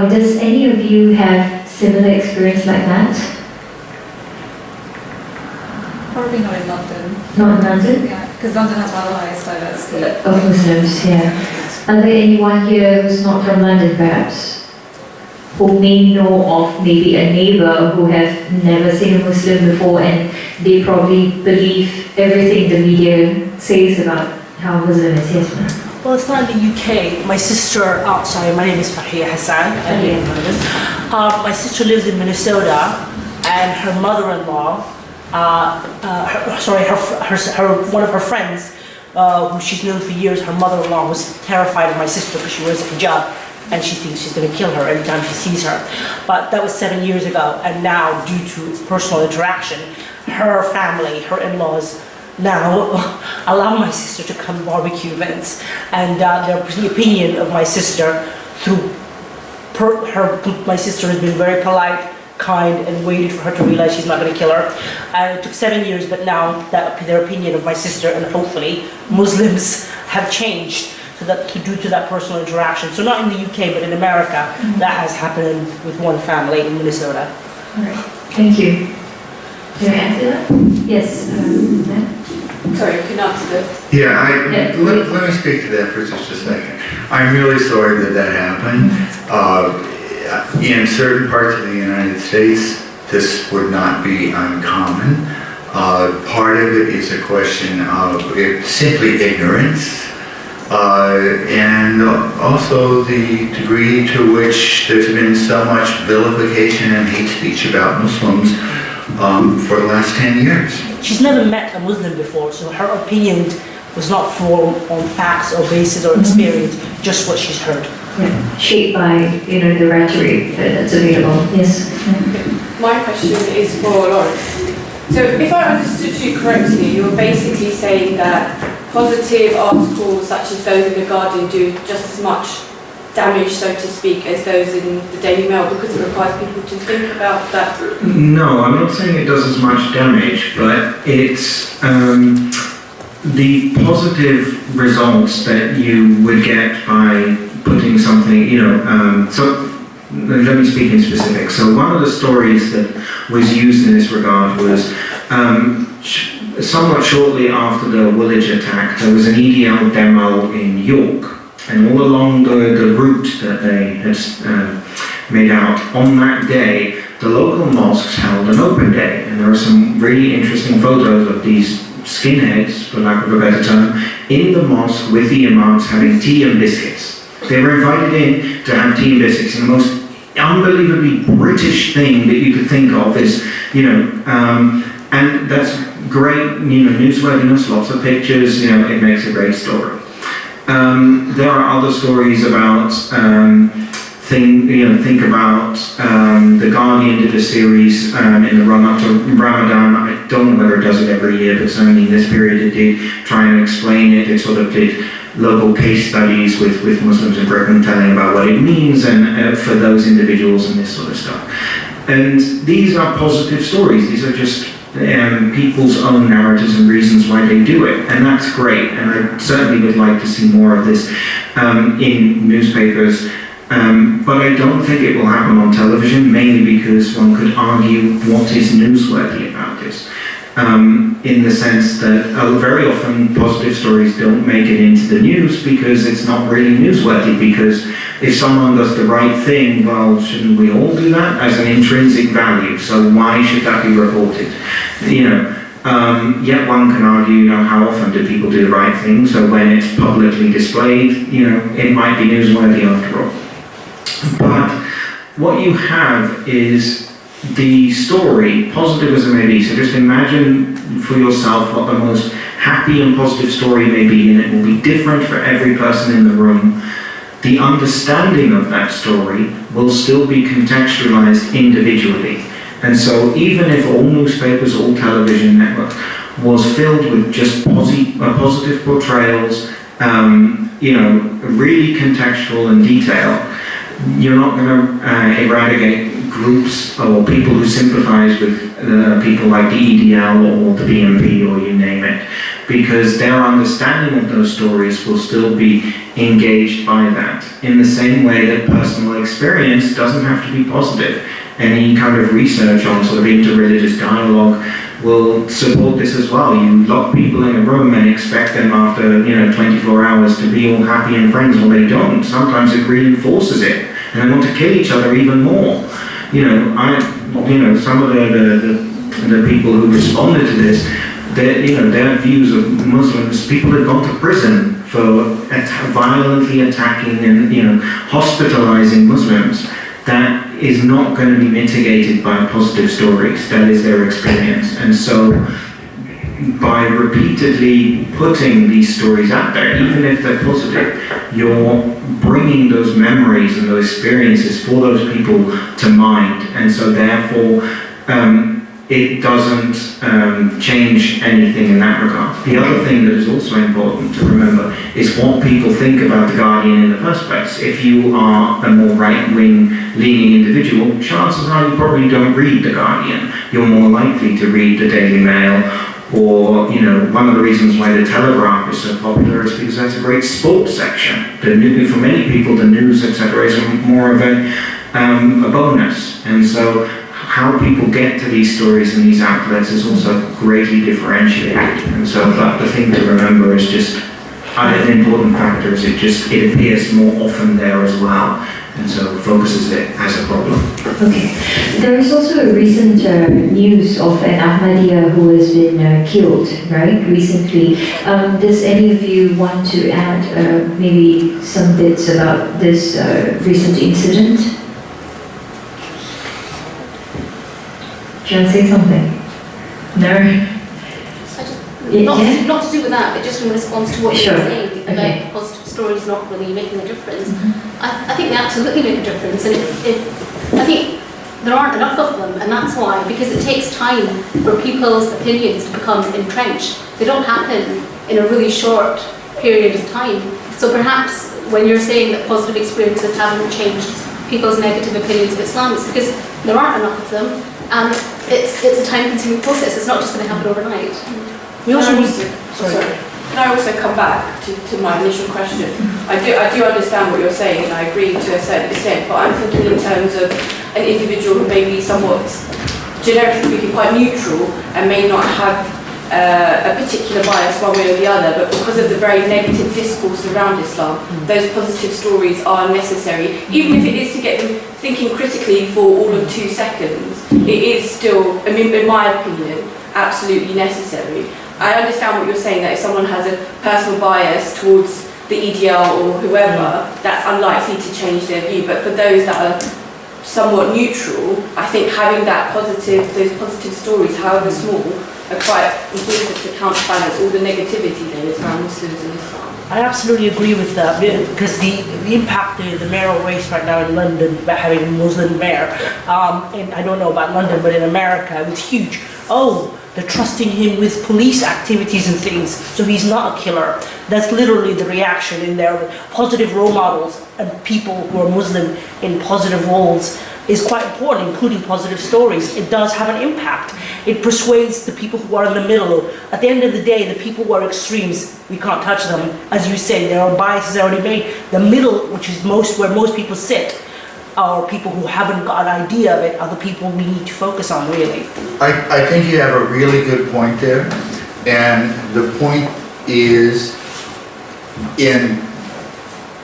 S1: Does any of you have similar experience like that?
S5: Probably not in London.
S1: Not in London?
S5: Yeah, because London has one of the highest diversity.
S1: Of Muslims, yeah. Are there anyone here who's not from London, perhaps? Who may know of maybe a neighbour who has never seen a Muslim before, and they probably believe everything the media says about how Muslim is? Yes, ma'am.
S6: Well, it's not in the UK. My sister, my name is Fahia Hassan. I live in London. My sister lives in Minnesota, and her mother-in-law, one of her friends, who she's known for years, her mother-in-law was terrified of my sister because she wears a hijab, and she thinks she's going to kill her every time she sees her. But that was 7 years ago, and now, due to personal interaction, her family, her in-laws, now allow my sister to come to barbecue events, and the opinion of my sister my sister has been very polite, kind, and waited for her to realize she's not going to kill her. And it took 7 years, but now their opinion of my sister, and hopefully Muslims, have changed due to that personal interaction. So not in the UK, but in America, that has happened with one family in Minnesota.
S1: All right, thank you. Do you answer that? Yes.
S5: Sorry, you can answer that.
S3: Yeah, let me speak to that for just a second. I'm really sorry that happened. In certain parts of the United States, this would not be uncommon. Part of it is a question of simply ignorance, and also the degree to which there's been so much vilification and hate speech about Muslims for the last 10 years.
S6: She's never met a Muslim before, so her opinion was not formed on facts or basis or experience, just what she's heard.
S1: Yeah, shaped by the rhetoric that's available. Yes.
S5: My question is for Lawrence. So if I understood you correctly, you were basically saying that positive articles such as those in The Guardian do just as much damage, so to speak, as those in the Daily Mail because it requires people to think about that?
S2: No, I'm not saying it does as much damage, but it's the positive results that you would get by putting something, so let me speak in specific. So one of the stories that was used in this regard was somewhat shortly after the Woodward attack, there was an EDL demo in York, and all along the route that they had made out, on that day, the local mosques held an open day, and there are some really interesting photos of these skinheads, for lack of a better term, in the mosque with the imams having tea and biscuits. They were invited in to have tea and biscuits, and the most unbelievably British thing that you could think of is, and that's great, newsworthiness, lots of pictures, it makes a great story. There are other stories about, think about The Guardian did a series in the run-up to Ramadan. I don't know whether it does it every year, but certainly in this period it did try and explain it. It sort of did local case studies with Muslims in Britain telling about what it means and for those individuals and this sort of stuff. And these are positive stories. These are just people's own narratives and reasons why they do it, and that's great, and I certainly would like to see more of this in newspapers, but I don't think it will happen on television, mainly because one could argue what is newsworthy about this, in the sense that very often positive stories don't make it into the news because it's not really newsworthy, because if someone does the right thing, well, shouldn't we all do that as an intrinsic value? So why should that be reported? Yet one can argue, how often do people do the right thing? So when it's publicly displayed, it might be newsworthy after all. But what you have is the story, positive as it may be. So just imagine for yourself what the most happy and positive story may be, and it will be different for every person in the room. The understanding of that story will still be contextualized individually. And so even if all newspapers, all television networks was filled with just positive portrayals, really contextual and detailed, you're not going to eradicate groups or people who sympathize with people like the EDL or the BNP or you name it, because their understanding of those stories will still be engaged by that. In the same way that personal experience doesn't have to be positive. Any kind of research on sort of interreligious dialogue will support this as well. You lock people in a room and expect them after 24 hours to be all happy and friends. Well, they don't. Sometimes it reinforces it, and they want to kill each other even more. Some of the people who responded to this, their views of Muslims, people have gone to prison for violently attacking and hospitalizing Muslims. That is not going to be mitigated by positive stories. That is their experience. And so by repeatedly putting these stories out there, even if they're positive, you're bringing those memories and those experiences for those people to mind. And so therefore, it doesn't change anything in that regard. The other thing that is also important to remember is what people think about The Guardian in the first place. If you are a more right-wing leaning individual, chances are you probably don't read The Guardian. You're more likely to read the Daily Mail, or one of the reasons why the Telegraph is so popular is because that's a great sports section. For many people, the news, etc., is more of a bonus, and so how people get to these stories and these outlets is also greatly differentiated. And so the thing to remember is just an important factor is it appears more often there as well, and so focuses it as a problem.
S1: Okay. There is also a recent news of an Ahmadiyya who has been killed, right, recently. Does any of you want to add maybe some bits about this recent incident? Do you want to say something? No?
S7: Not to do with that, but just in response to what you were saying about positive stories not really making a difference. I think they absolutely make a difference, and if I think there aren't enough of them, and that's why, because it takes time for people's opinions to become entrenched. They don't happen in a really short period of time. So perhaps when you're saying that positive experiences haven't changed people's negative opinions of Islam, it's because there aren't enough of them, and it's a time-consuming process. It's not just going to happen overnight.
S6: We also need
S5: Can I also come back to my initial question? I do understand what you're saying, and I agree to a certain extent, but I'm thinking in terms of an individual who may be somewhat, generically speaking, quite neutral and may not have a particular bias one way or the other, but because of the very negative discourse around Islam, those positive stories are necessary, even if it is to get them thinking critically for all of 2 seconds. It is still, I mean, in my opinion, absolutely necessary. I understand what you're saying, that if someone has a personal bias towards the EDL or whoever, that's unlikely to change their view. But for those that are somewhat neutral, I think having those positive stories, however small, are quite important to counterbalance all the negativity there is around Muslims and Islam.
S6: I absolutely agree with that, because the impact of the mayoral race right now in London, by having a Muslim mayor, and I don't know about London, but in America, it was huge. Oh, they're trusting him with police activities and things, so he's not a killer. That's literally the reaction in there. Positive role models and people who are Muslim in positive roles is quite important, including positive stories. It does have an impact. It persuades the people who are in the middle. At the end of the day, the people who are extremes, we can't touch them. As you say, there are biases already made. The middle, which is where most people sit, are people who haven't got an idea of it, are the people we need to focus on, really.
S3: I think you have a really good point there, and the point is, in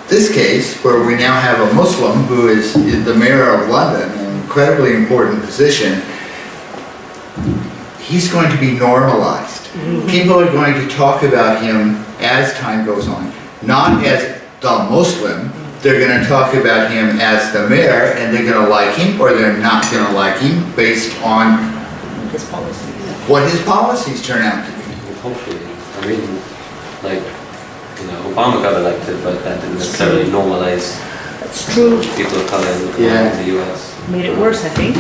S3: this case, where we now have a Muslim who is the mayor of London, an incredibly important position, he's going to be normalized. People are going to talk about him as time goes on, not as the Muslim. They're going to talk about him as the mayor, and they're going to like him or they're not going to like him based on
S6: His policies.
S3: what his policies turn out to be.
S8: Hopefully. I mean, like, Obama got elected, but that didn't necessarily normalize
S6: That's true.
S8: people of color in the US.
S6: Made it worse, I think.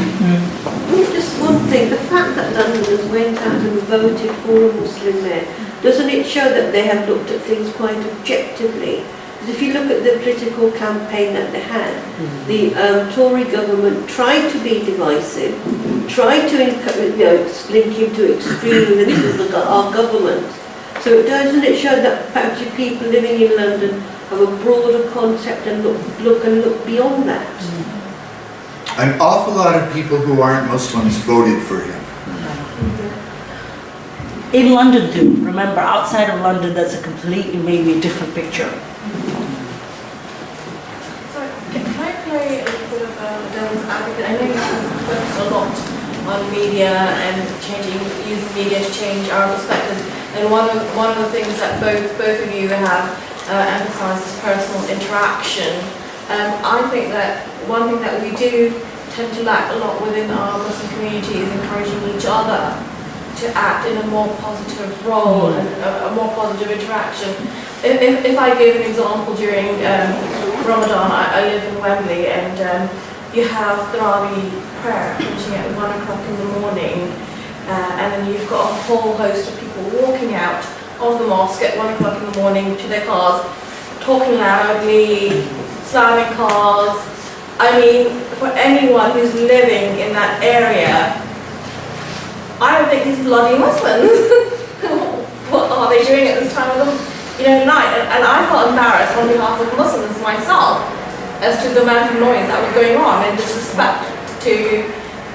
S9: Just one thing, the fact that Londoners went out and voted for a Muslim mayor, doesn't it show that they have looked at things quite objectively? Because if you look at the political campaign that they had, the Tory government tried to be divisive, tried to link him to extremes, and this is our government. So doesn't it show that actually people living in London have a broader concept and look beyond that?
S3: An awful lot of people who aren't Muslims voted for him.
S6: In London too, remember, outside of London, that's a completely, maybe a different picture.
S10: So, can I play a little bit of devil's advocate? I know you focus a lot on media and using media to change our perspectives. And one of the things that both of you have emphasised is personal interaction. I think that one thing that we do tend to lack a lot within our Muslim community is encouraging each other to act in a more positive role and a more positive interaction. If I give an example, during Ramadan, I live in Wembley, and you have Tarawih prayer finishing at 1 o'clock in the morning, and then you've got a whole host of people walking out of the mosque at 1 o'clock in the morning to their cars, talking loudly, slamming cars. I mean, for anyone who's living in that area, I don't think these bloody Muslims. What are they doing at this time of the night? And I felt embarrassed on behalf of Muslims myself as to the amount of noise that was going on and disrespect to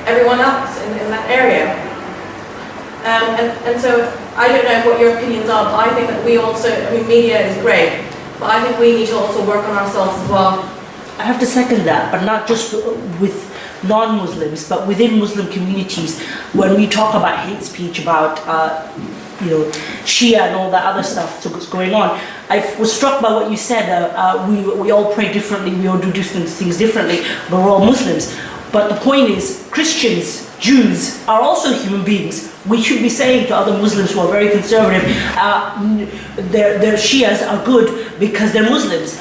S10: everyone else in that area. And so I don't know what your opinions are, but I think that we also, media is great, but I think we need to also work on ourselves as well.
S6: I have to second that, but not just with non-Muslims, but within Muslim communities. When we talk about hate speech, about Shia and all that other stuff that's going on, I was struck by what you said. We all pray differently, we all do different things differently, but we're all Muslims. But the point is, Christians, Jews are also human beings. We should be saying to other Muslims who are very conservative, their Shias are good because they're Muslims.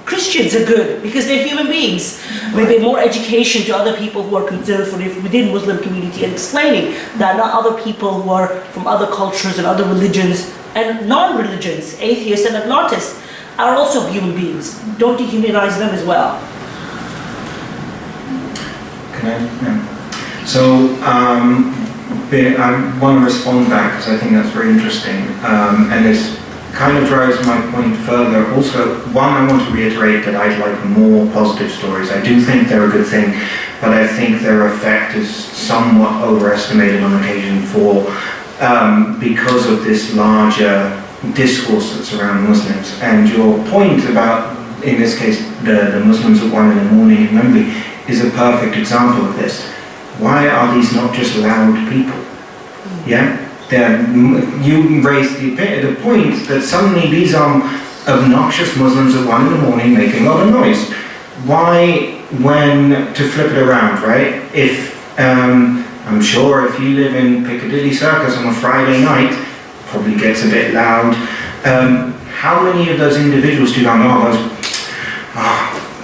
S6: Christians are good because they're human beings. With more education to other people who are conservative within Muslim community and explaining that not other people who are from other cultures and other religions and non-religions, atheists and agnostics, are also human beings. Don't dehumanize them as well.
S2: So I want to respond back because I think that's very interesting, and this kind of drives my point further. Also, one, I want to reiterate that I'd like more positive stories. I do think they're a good thing, but I think their effect is somewhat overestimated on occasion because of this larger discourse that's around Muslims. And your point about, in this case, the Muslims at 1 a.m. in Wembley is a perfect example of this. Why are these not just loud people? Yeah? You raised the point that suddenly these are obnoxious Muslims at 1 a.m. making a lot of noise. Why, to flip it around, right? If, I'm sure if you live in Piccadilly Circus on a Friday night, probably gets a bit loud. How many of those individuals do you know,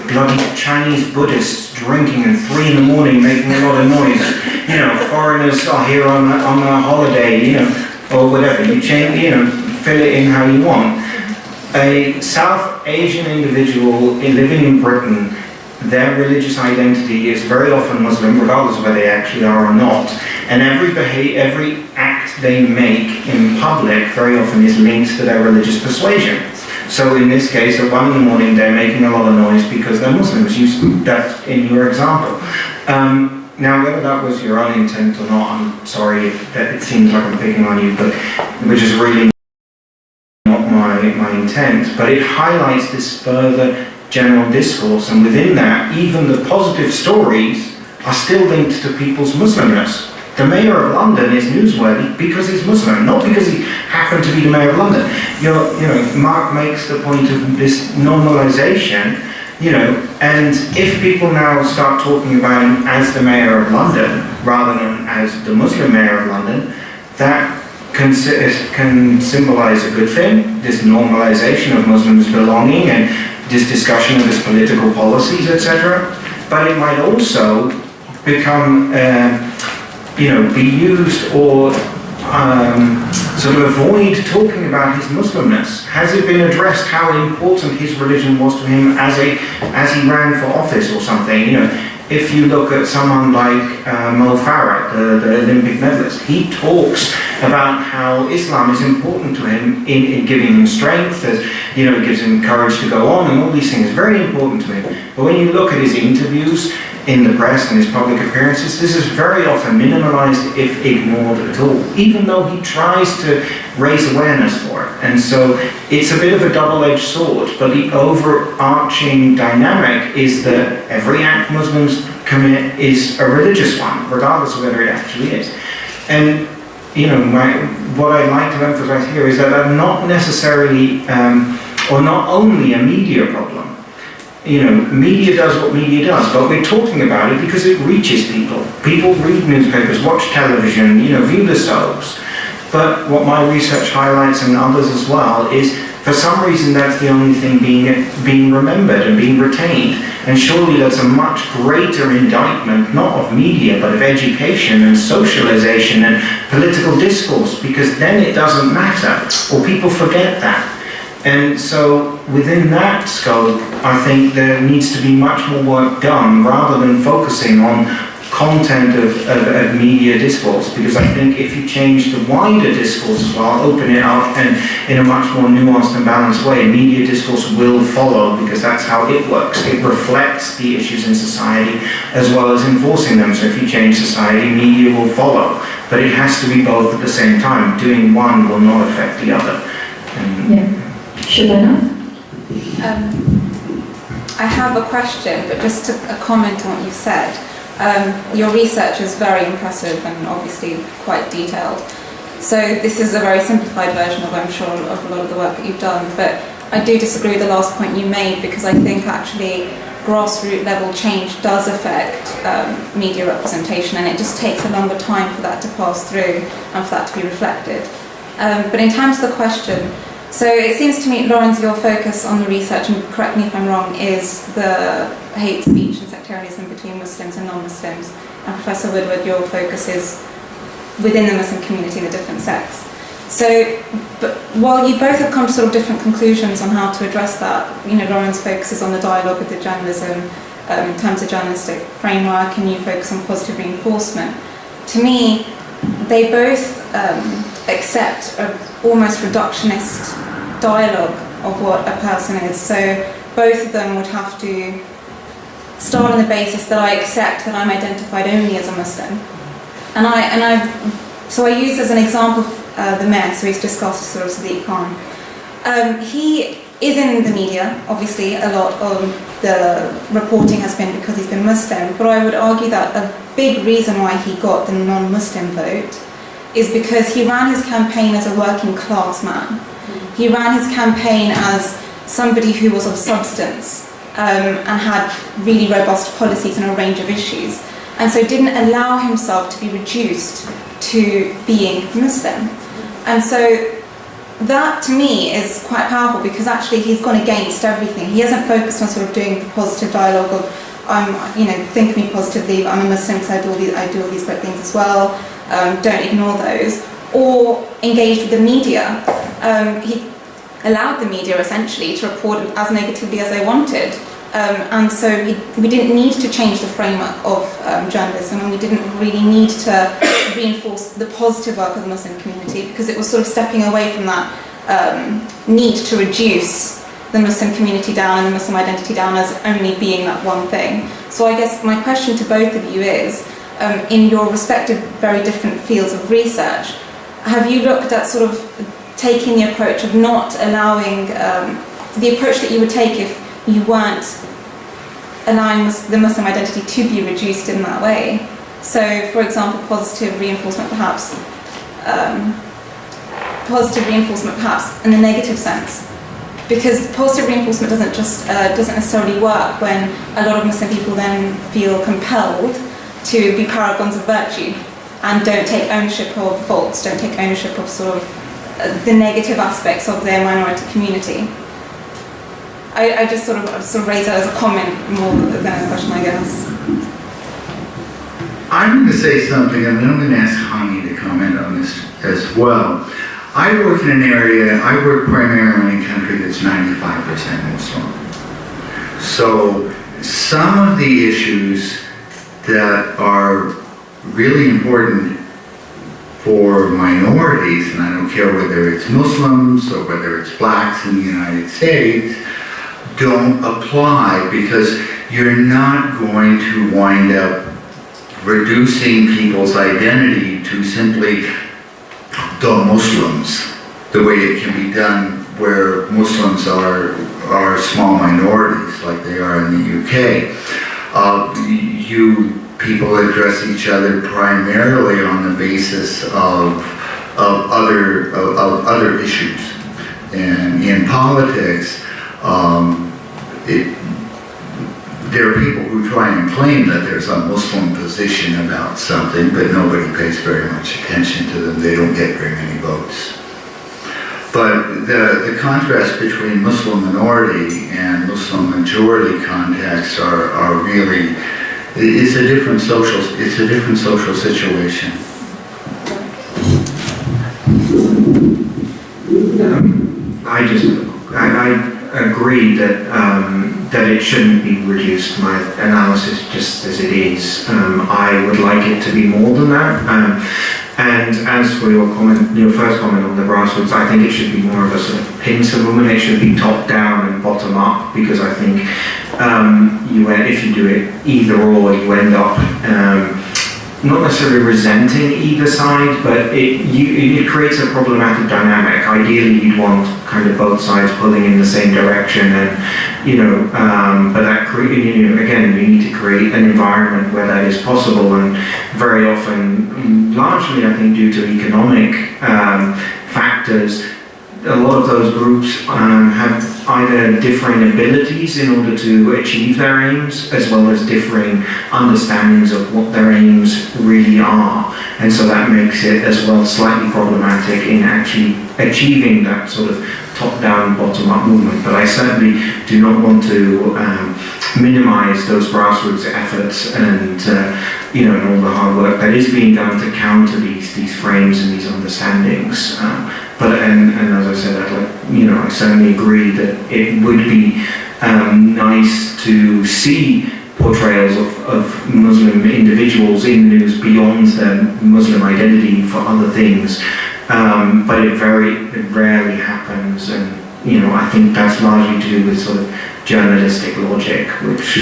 S2: bloody Chinese Buddhists drinking at 3 a.m. making a lot of noise? You know, foreigners are here on a holiday, you know, or whatever. You change, you know, fill it in how you want. A South Asian individual living in Britain, their religious identity is very often Muslim, regardless of whether they actually are or not. And every act they make in public very often is linked to their religious persuasion. So in this case, at 1 a.m. they're making a lot of noise because they're Muslims. That's in your example. Now, whether that was your own intent or not, I'm sorry if it seems like I'm picking on you, but which is really not my intent. But it highlights this further general discourse, and within that, even the positive stories are still linked to people's Muslimness. The Mayor of London is newsworthy because he's Muslim, not because he happened to be the Mayor of London. You know, Mark makes the point of this normalization, you know, and if people now start talking about him as the Mayor of London rather than as the Muslim Mayor of London, that can symbolize a good thing, this normalization of Muslims belonging and this discussion of his political policies, etc. But it might also become be used or sort of avoid talking about his Muslimness. Has it been addressed how important his religion was to him as he ran for office or something? You know, if you look at someone like Mo Farah, the Olympic medalist, he talks about how Islam is important to him in giving him strength, as you know, it gives him courage to go on, and all these things, very important to him. But when you look at his interviews in the press and his public appearances, this is very often minimalized if ignored at all, even though he tries to raise awareness for it. And so it's a bit of a double-edged sword, but the overarching dynamic is that every act Muslims commit is a religious one, regardless of whether it actually is. And you know, what I'd like to emphasize here is that I'm not necessarily, or not only a media problem. You know, media does what media does, but we're talking about it because it reaches people. People read newspapers, watch television, you know, view the soaps. But what my research highlights, and others as well, is for some reason that's the only thing being remembered and being retained. And surely that's a much greater indictment, not of media, but of education and socialization and political discourse, because then it doesn't matter, or people forget that. And so within that scope, I think there needs to be much more work done rather than focusing on content of media discourse, because I think if you change the wider discourse as well, open it up and in a much more nuanced and balanced way, media discourse will follow, because that's how it works. It reflects the issues in society as well as enforcing them. So if you change society, media will follow. But it has to be both at the same time. Doing one will not affect the other.
S1: Shabana?
S11: I have a question, but just a comment on what you've said. Your research is very impressive and obviously quite detailed. So this is a very simplified version of, I'm sure, of a lot of the work that you've done. But I do disagree with the last point you made, because I think actually grassroots level change does affect media representation, and it just takes a longer time for that to pass through and for that to be reflected. But in terms of the question, So it seems to me, Lawrence, your focus on the research, and correct me if I'm wrong, is the hate speech and sectarianism between Muslims and non-Muslims. And Professor Woodward, your focus is within the Muslim community, the different sects. So, but while you both have come to sort of different conclusions on how to address that, Lawrence focuses on the dialogue with the journalism in terms of journalistic framework, and you focus on positive reinforcement. To me, they both accept an almost reductionist dialogue of what a person is. So both of them would have to start on the basis that I accept that I'm identified only as a Muslim. So I use as an example the mayor, so he's discussed sort of Sadiq Khan. He is in the media, obviously a lot of the reporting has been because he's been Muslim, but I would argue that a big reason why he got the non-Muslim vote is because he ran his campaign as a working class man. He ran his campaign as somebody who was of substance and had really robust policies on a range of issues, and so didn't allow himself to be reduced to being Muslim. And so that to me is quite powerful, because actually he's gone against everything. He hasn't focused on sort of doing the positive dialogue of think of me positively, I'm a Muslim because I do all these great things as well, don't ignore those, or engaged with the media. He allowed the media essentially to report as negatively as they wanted. And so we didn't need to change the framework of journalism, and we didn't really need to reinforce the positive work of the Muslim community, because it was sort of stepping away from that need to reduce the Muslim community down and the Muslim identity down as only being that one thing. So I guess my question to both of you is, in your respective very different fields of research, have you looked at sort of taking the approach of not allowing, the approach that you would take if you weren't allowing the Muslim identity to be reduced in that way? So, for example, positive reinforcement perhaps in a negative sense, because positive reinforcement doesn't necessarily work when a lot of Muslim people then feel compelled to be paragons of virtue and don't take ownership of faults, don't take ownership of sort of the negative aspects of their minority community. I just sort of raise that as a comment more than a question, I guess.
S3: I'm going to say something, and then I'm going to ask Hani to comment on this as well. I work in an area, I work primarily in a country that's 95% Muslim. So some of the issues that are really important for minorities, and I don't care whether it's Muslims or whether it's blacks in the United States, don't apply, because you're not going to wind up reducing people's identity to simply the Muslims, the way it can be done where Muslims are small minorities like they are in the UK. You people address each other primarily on the basis of other issues, and in politics, there are people who try and claim that there's a Muslim position about something, but nobody pays very much attention to them. They don't get very many votes. But the contrast between Muslim minority and Muslim majority contexts are really, it's a different social situation.
S2: I agree that it shouldn't be reduced. My analysis, just as it is, I would like it to be more than that. And as for your comment, your first comment on the grassroots, I think it should be more of a sort of pincer movement. It should be top down and bottom up, because I think if you do it either or, you end up not necessarily resenting either side, but it creates a problematic dynamic. Ideally, you'd want kind of both sides pulling in the same direction, and but that again, you need to create an environment where that is possible, and very often, largely I think due to economic factors, a lot of those groups have either differing abilities in order to achieve their aims, as well as differing understandings of what their aims really are. And so that makes it as well slightly problematic in actually achieving that sort of top-down, bottom-up movement, but I certainly do not want to minimize those grassroots efforts and and all the hard work that is being done to counter these frames and these understandings. But as I said, I certainly agree that it would be nice to see portrayals of Muslim individuals in the news beyond their Muslim identity for other things, but it rarely happens, and I think that's largely to do with sort of journalistic logic, which,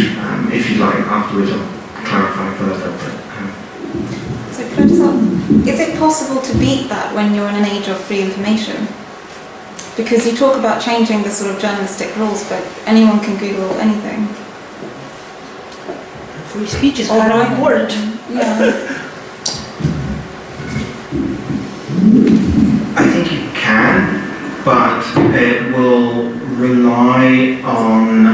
S2: if you like, afterwards I'll clarify further.
S11: So can I just ask, is it possible to beat that when you're in an age of free information? Because you talk about changing the sort of journalistic rules, but anyone can Google anything.
S6: Free speech is kind of important.
S11: Yeah.
S2: I think you can, but it will rely on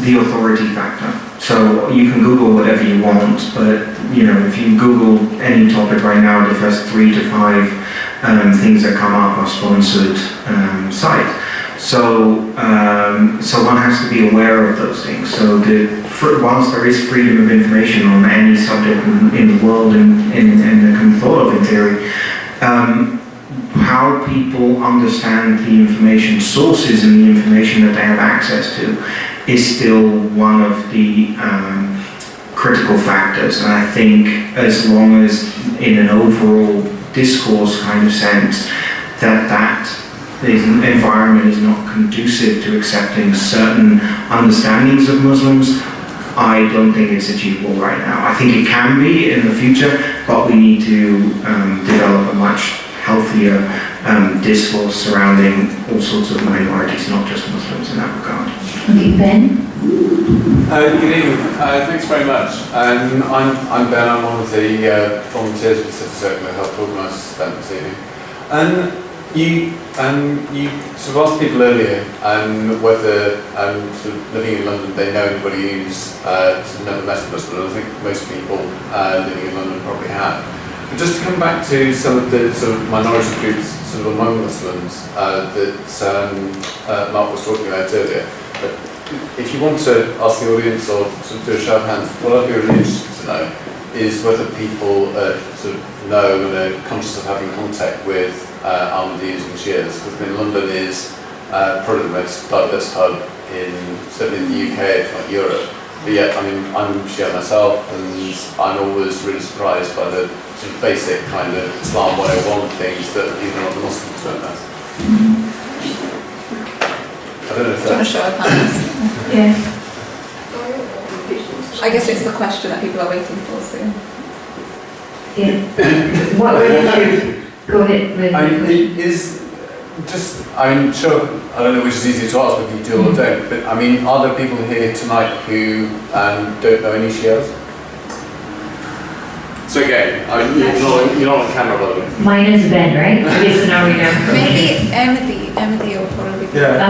S2: the authority factor. So you can Google whatever you want, but if you Google any topic right now, the first 3 to 5 things that come up are sponsored site. So one has to be aware of those things. So whilst there is freedom of information on any subject in the world and that can be thought of in theory, how people understand the information sources and the information that they have access to is still one of the critical factors. And I think as long as in an overall discourse kind of sense that environment is not conducive to accepting certain understandings of Muslims, I don't think it's achievable right now. I think it can be in the future, but we need to develop a much healthier discourse surrounding all sorts of minorities, not just Muslims in that regard.
S1: Okay, Ben?
S12: Good evening. Thanks very much. I'm Ben. I'm one of the volunteers with City Circle who helped organise this event this evening. You sort of asked people earlier whether sort of living in London they know anybody who's sort of never met a Muslim. I think most people living in London probably have. But just to come back to some of the sort of minority groups sort of among Muslims that Mark was talking about earlier. But if you want to ask the audience or sort of do a show of hands, what I'd be really interested to know is whether people sort of know and are conscious of having contact with Ahmadis and Shias, because London is probably the most diverse hub certainly in the UK, if not Europe. But yet, I mean, I'm Shia myself, and I'm always really surprised by the sort of basic kind of Islam 101 things that even other Muslims don't know. I don't know if that's...
S11: show of hands.
S1: Yeah.
S11: I guess it's the question that people are waiting for soon.
S1: Yeah. What would you... Go ahead.
S12: Sure, I don't know which is easier to ask, whether you do or don't, but I mean, are there people here tonight who don't know any Shias? So again, you're not on camera, by the way.
S1: Mine is Ben, right? Okay, so now we know.
S11: Maybe Emily will probably be.
S12: Yeah.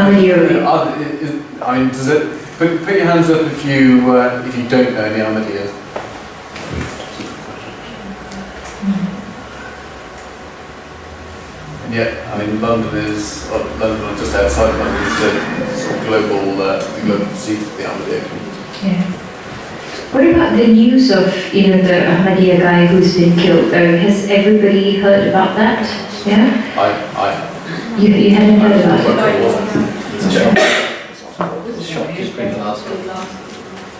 S12: I mean, does it... Put your hands up if you don't know any Ahmadiyas. And yet, I mean, London, just outside of London, is the sort of global seat of the Ahmadiyya community.
S1: Yeah. What about the news of the Ahmadiyya guy who's been killed? Has everybody heard about that? Yeah.
S12: I
S1: You hadn't heard about it.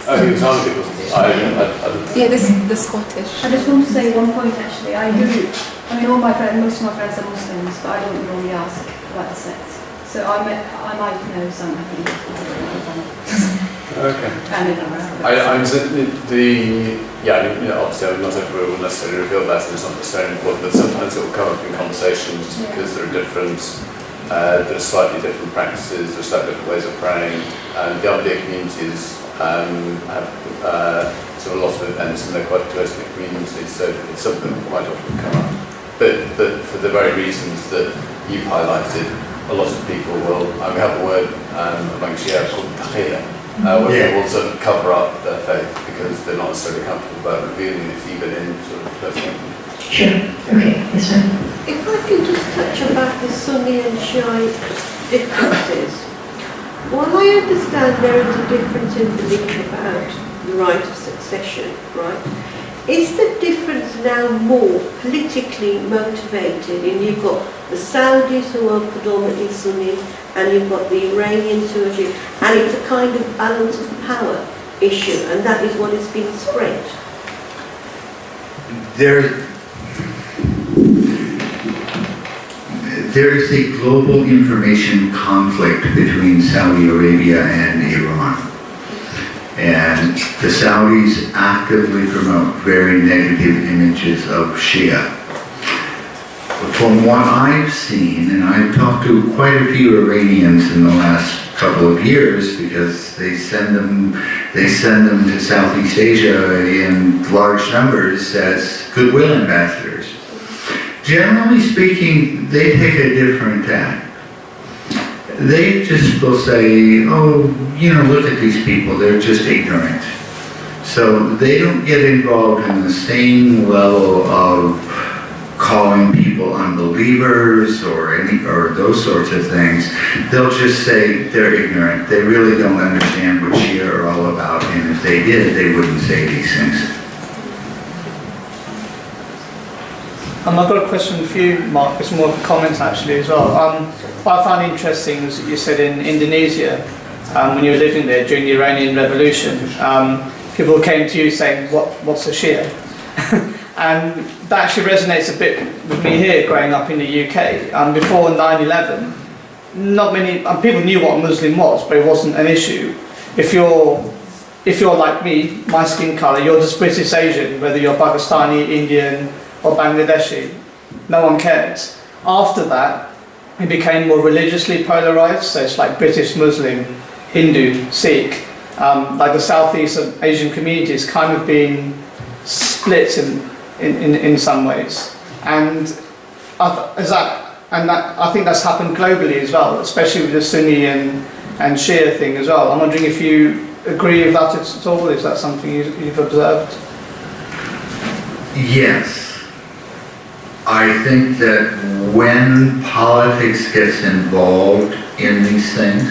S12: Oh, he was Ahmadi, wasn't he?
S11: Yeah, the Scottish.
S13: I just want to say one point actually. I mean, most of my friends are Muslims, but I don't normally ask about the sect. So I might know some.
S12: Okay. Obviously, not everyone will necessarily reveal that, and it's not necessarily important, but sometimes it will come up in conversations just because there are slightly different practices, there are slightly different ways of praying, and the Ahmadiyya communities have sort of a lot of events and they're quite close-knit communities, so it's something that quite often come up. But for the very reasons that you've highlighted, a lot of people will, we have a word among Shia called taqiyya, where they will sort of cover up their faith because they're not necessarily comfortable about revealing it even in sort of close company.
S1: Sure. Okay, that's fine.
S9: If I could just touch about the Sunni and Shiite differences. While I understand there is a difference in belief about the right of succession, right? Is the difference now more politically motivated? And you've got the Saudis who are predominantly Sunni, and you've got the Iranians who are Shia, and it's a kind of balance of power issue, and that is what is being spread.
S3: There is a global information conflict between Saudi Arabia and Iran. And the Saudis actively promote very negative images of Shia. From what I've seen, and I've talked to quite a few Iranians in the last couple of years because they send them to Southeast Asia in large numbers as goodwill ambassadors. Generally speaking, they take a different tack. They just will say, oh, look at these people, they're just ignorant. So they don't get involved in the same level of calling people unbelievers or those sorts of things. They'll just say they're ignorant. They really don't understand what Shia are all about, and if they did, they wouldn't say these things.
S4: I've got a question for you, Mark. It's more of a comment actually as well. What I found interesting was that you said in Indonesia, when you were living there during the Iranian Revolution, people came to you saying, what's a Shia? And that actually resonates a bit with me here, growing up in the UK. Before 9/11, not many people knew what a Muslim was, but it wasn't an issue. If you're like me, my skin colour, you're just British Asian, whether you're Pakistani, Indian, or Bangladeshi, no one cared. After that, it became more religiously polarised, so it's like British Muslim, Hindu, Sikh, like the Southeast Asian communities kind of being split in some ways. And I think that's happened globally as well, especially with the Sunni and Shia thing as well. I'm wondering if you agree with that at all. Is that something you've observed?
S3: Yes. I think that when politics gets involved in these things,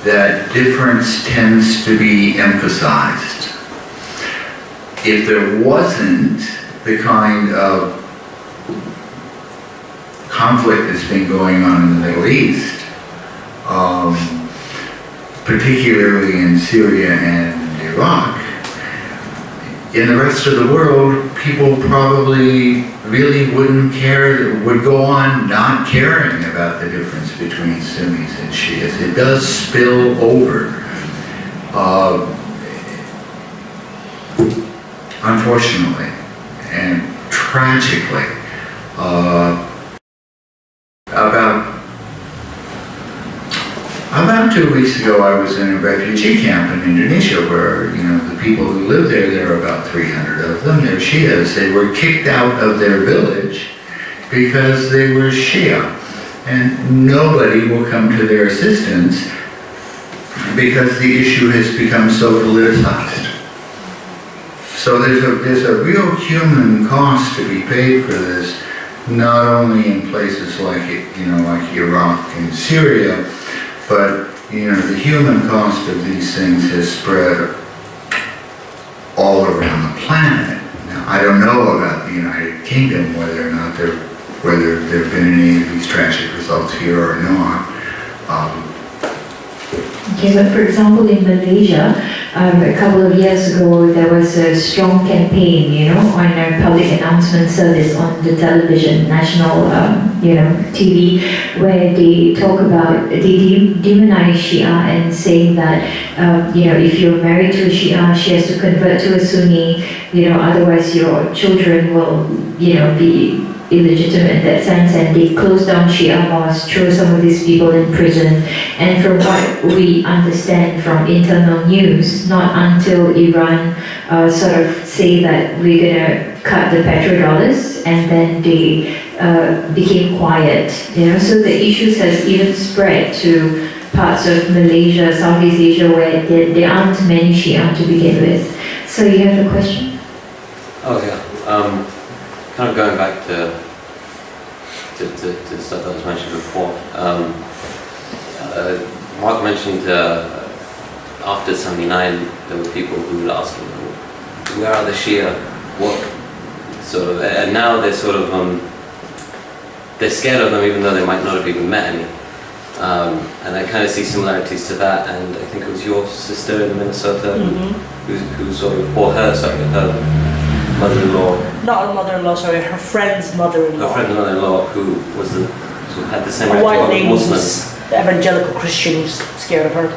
S3: that difference tends to be emphasized. If there wasn't the kind of conflict that's been going on in the Middle East, particularly in Syria and Iraq, in the rest of the world, people probably really wouldn't care, would go on not caring about the difference between Sunnis and Shias. It does spill over. Unfortunately and tragically, about 2 weeks ago, I was in a refugee camp in Indonesia where, the people who live there are about 300 of them, they're Shias. They were kicked out of their village because they were Shia. And nobody will come to their assistance because the issue has become so politicized. So there's a real human cost to be paid for this, not only in places like Iraq and Syria, but the human cost of these things has spread all around the planet. Now, I don't know about the United Kingdom, whether there have been any of these tragic results here or not.
S1: Okay, but for example, in Malaysia, a couple of years ago, there was a strong campaign, on a public announcement service on the television, national, TV, where they talk about, they demonize Shia and saying that, if you're married to a Shia, she has to convert to a Sunni, otherwise your children will, be illegitimate in that sense, and they closed down Shia mosques, threw some of these people in prison. And from what we understand from internal news, not until Iran sort of say that we're gonna cut the petrodollars, and then they became quiet. So the issues has even spread to parts of Malaysia, Southeast Asia, where there aren't many Shia to begin with. So you have a question?
S8: Oh yeah. Kind of going back to the stuff that was mentioned before. Mark mentioned after 79 there were people who would ask him, where are the Shia? What sort of, and now they're sort of they're scared of them even though they might not have even met any. And I kind of see similarities to that, and I think it was your sister in Minnesota who sort of, or her mother-in-law.
S6: Not her mother-in-law, sorry, her friend's mother-in-law.
S8: Her friend's mother-in-law who was who had the same
S6: a white
S8: attitude
S6: lady
S8: about
S6: who's
S8: Muslims.
S6: the evangelical Christian who's scared of her.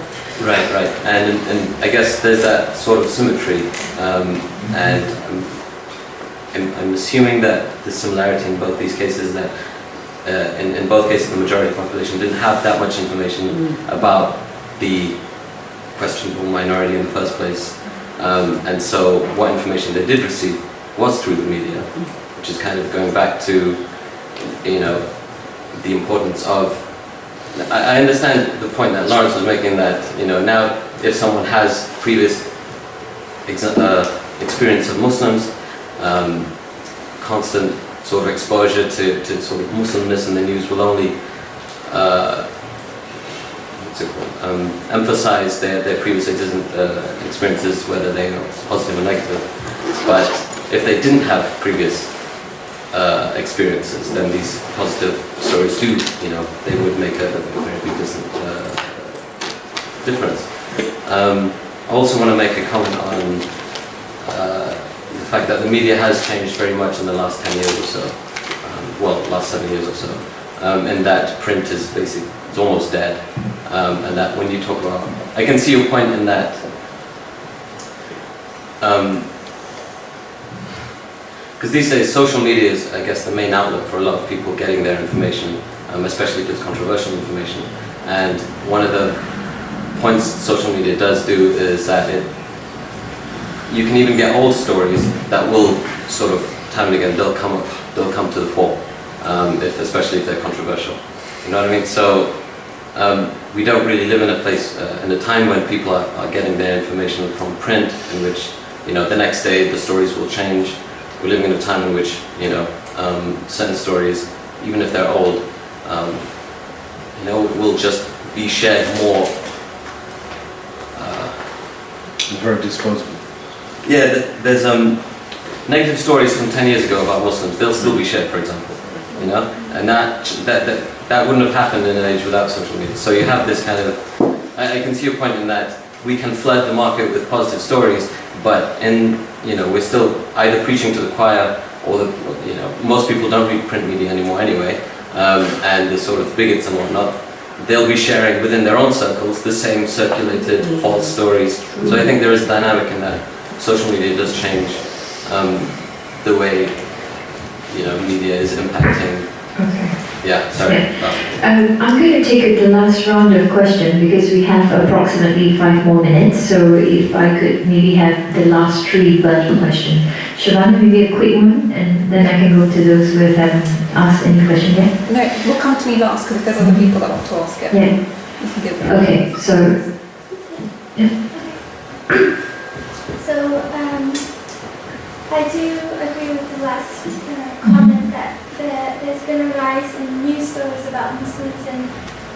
S8: Right, and I guess there's that sort of symmetry, and I'm assuming that the similarity in both these cases that in both cases the majority population didn't have that much information about the questionable minority in the first place, and so what information they did receive was through the media, which is kind of going back to, you know, the importance of. I understand the point that Lawrence was making, that, you know, now if someone has previous experience of Muslims, constant sort of exposure to sort of Muslimness in the news will only emphasize their previous experiences, whether they are positive or negative. But if they didn't have previous experiences, then these positive stories do, you know, they would make a very big difference. I also want to make a comment on the fact that the media has changed very much in the last 10 years or so, last 7 years or so, and that print is basically, it's almost dead, and that when you talk about, I can see your point in that, because these days social media is, I guess, the main outlet for a lot of people getting their information, especially if it's controversial information. And one of the points social media does do is that you can even get old stories that will sort of, time and again, they'll come to the fore, especially if they're controversial. You know what I mean? So we don't really live in a place, in a time when people are getting their information from print, in which, you know, the next day the stories will change. We're living in a time in which, you know, certain stories, even if they're old, you know, will just be shared more.
S12: Very disposable.
S8: Yeah, there's negative stories from 10 years ago about Muslims. They'll still be shared, for example, you know, and that wouldn't have happened in an age without social media. So you have this kind of, I can see your point in that we can flood the market with positive stories, but you know, we're still either preaching to the choir, or you know, most people don't read print media anymore anyway, and the sort of bigots and whatnot, they'll be sharing within their own circles the same circulated false stories. So I think there is a dynamic in that. Social media does change the way, you know, media is impacting.
S1: Okay.
S8: Yeah, sorry.
S1: Yeah. I'm going to take the last round of questions because we have approximately 5 more minutes. So if I could maybe have the last 3 burning questions. Shavana, maybe a quick one, and then I can go to those who haven't asked any question yet.
S11: No, we'll come to me last because if there's other people that want to ask it,
S1: yeah.
S11: you can give them.
S1: Okay, so yeah.
S14: So I do agree with the last comment that there's been a rise in news stories about Muslims in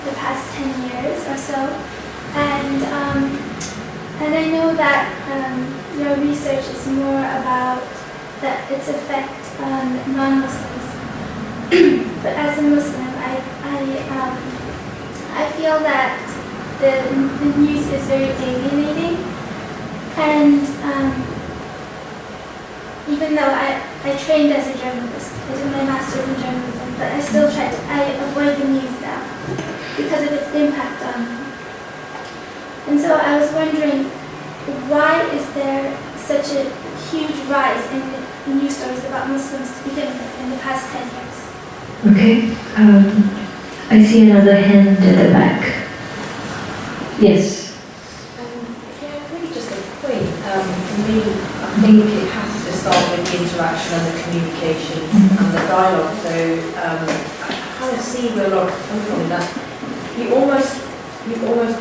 S14: the past 10 years or so, and I know that your research is more about its effect on non-Muslims. But as a Muslim, I feel that the news is very alienating, and even though I trained as a journalist, I did my master's in journalism, but I still I avoid the news now because of its impact on me. And so I was wondering, why is there such a huge rise in news stories about Muslims to begin with in the past 10 years?
S1: Okay, I see another hand at the back. Yes.
S15: Yeah, really just a point. For me, I think it has to start with the interaction and the communication and the dialogue. So I kind of see where Laura's coming from in that you almost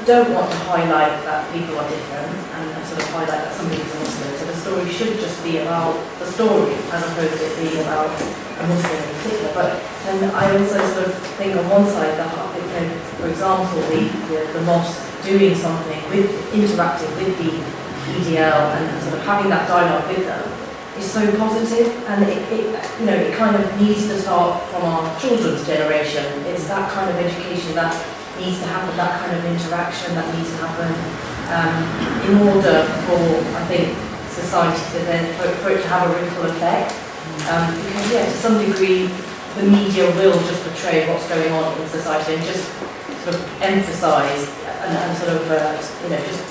S15: don't want to highlight that people are different and sort of highlight that somebody is a Muslim. So the story should just be about the story as opposed to it being about a Muslim in particular. But then I also sort of think on one side that if for example, the mosque doing something interacting with the EDL and sort of having that dialogue with them is so positive, and it kind of needs to start from our children's generation. It's that kind of education that needs to happen, that kind of interaction that needs to happen in order for, I think, society to then, for it to have a ripple effect. Because to some degree, the media will just portray what's going on in society and just sort of emphasise and sort of, just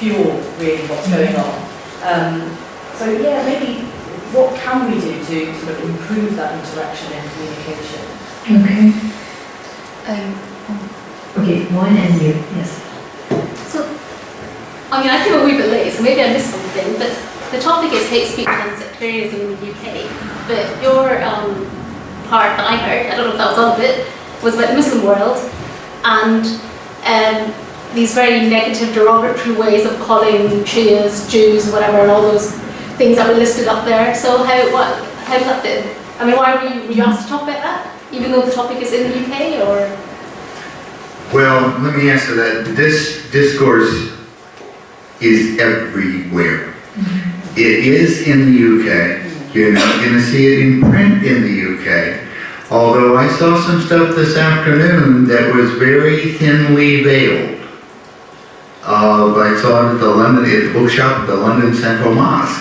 S15: fuel really what's going on. So maybe what can we do to sort of improve that interaction and communication?
S1: Okay. Okay, one and you, yes.
S7: So, I came a wee bit late, so maybe I missed something, but the topic is hate speech and sectarianism in the UK. But your part that I heard, I don't know if that was all of it, was about the Muslim world and these very negative, derogatory ways of calling Shias, Jews, whatever, and all those things that were listed up there. So how does that fit? Why were you asked to talk about that, even though the topic is in the UK, or?
S3: Well, let me answer that. This discourse is everywhere. It is in the UK. You're not going to see it in print in the UK. Although I saw some stuff this afternoon that was very thinly veiled. I saw it at the bookshop at the London Central Mosque.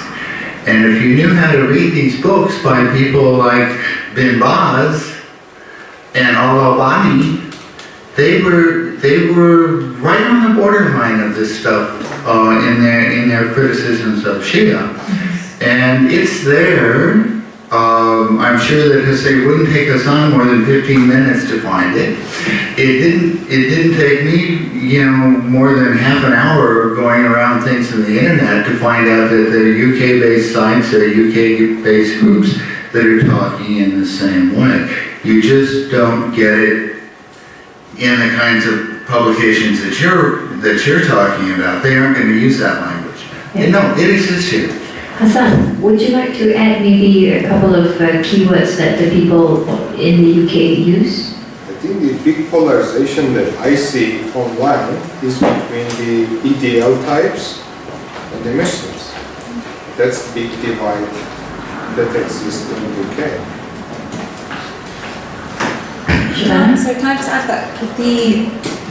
S3: And if you knew how to read these books by people like Bin Baz and Al-Albani, they were right on the borderline of this stuff in their criticisms of Shia, and it's there. I'm sure that it wouldn't take us on more than 15 minutes to find it. It didn't take me, more than half an hour going around things on the internet to find out that there are UK-based sites, there are UK-based groups that are talking in the same way. You just don't get it in the kinds of publications that you're talking about. They aren't going to use that language.
S1: Yeah.
S3: No, it exists here.
S1: Hassan, would you like to add maybe a couple of keywords that the people in the UK use?
S16: I think the big polarization that I see online is between the EDL types and the Muslims. That's the big divide that exists in the UK.
S11: So can I just add that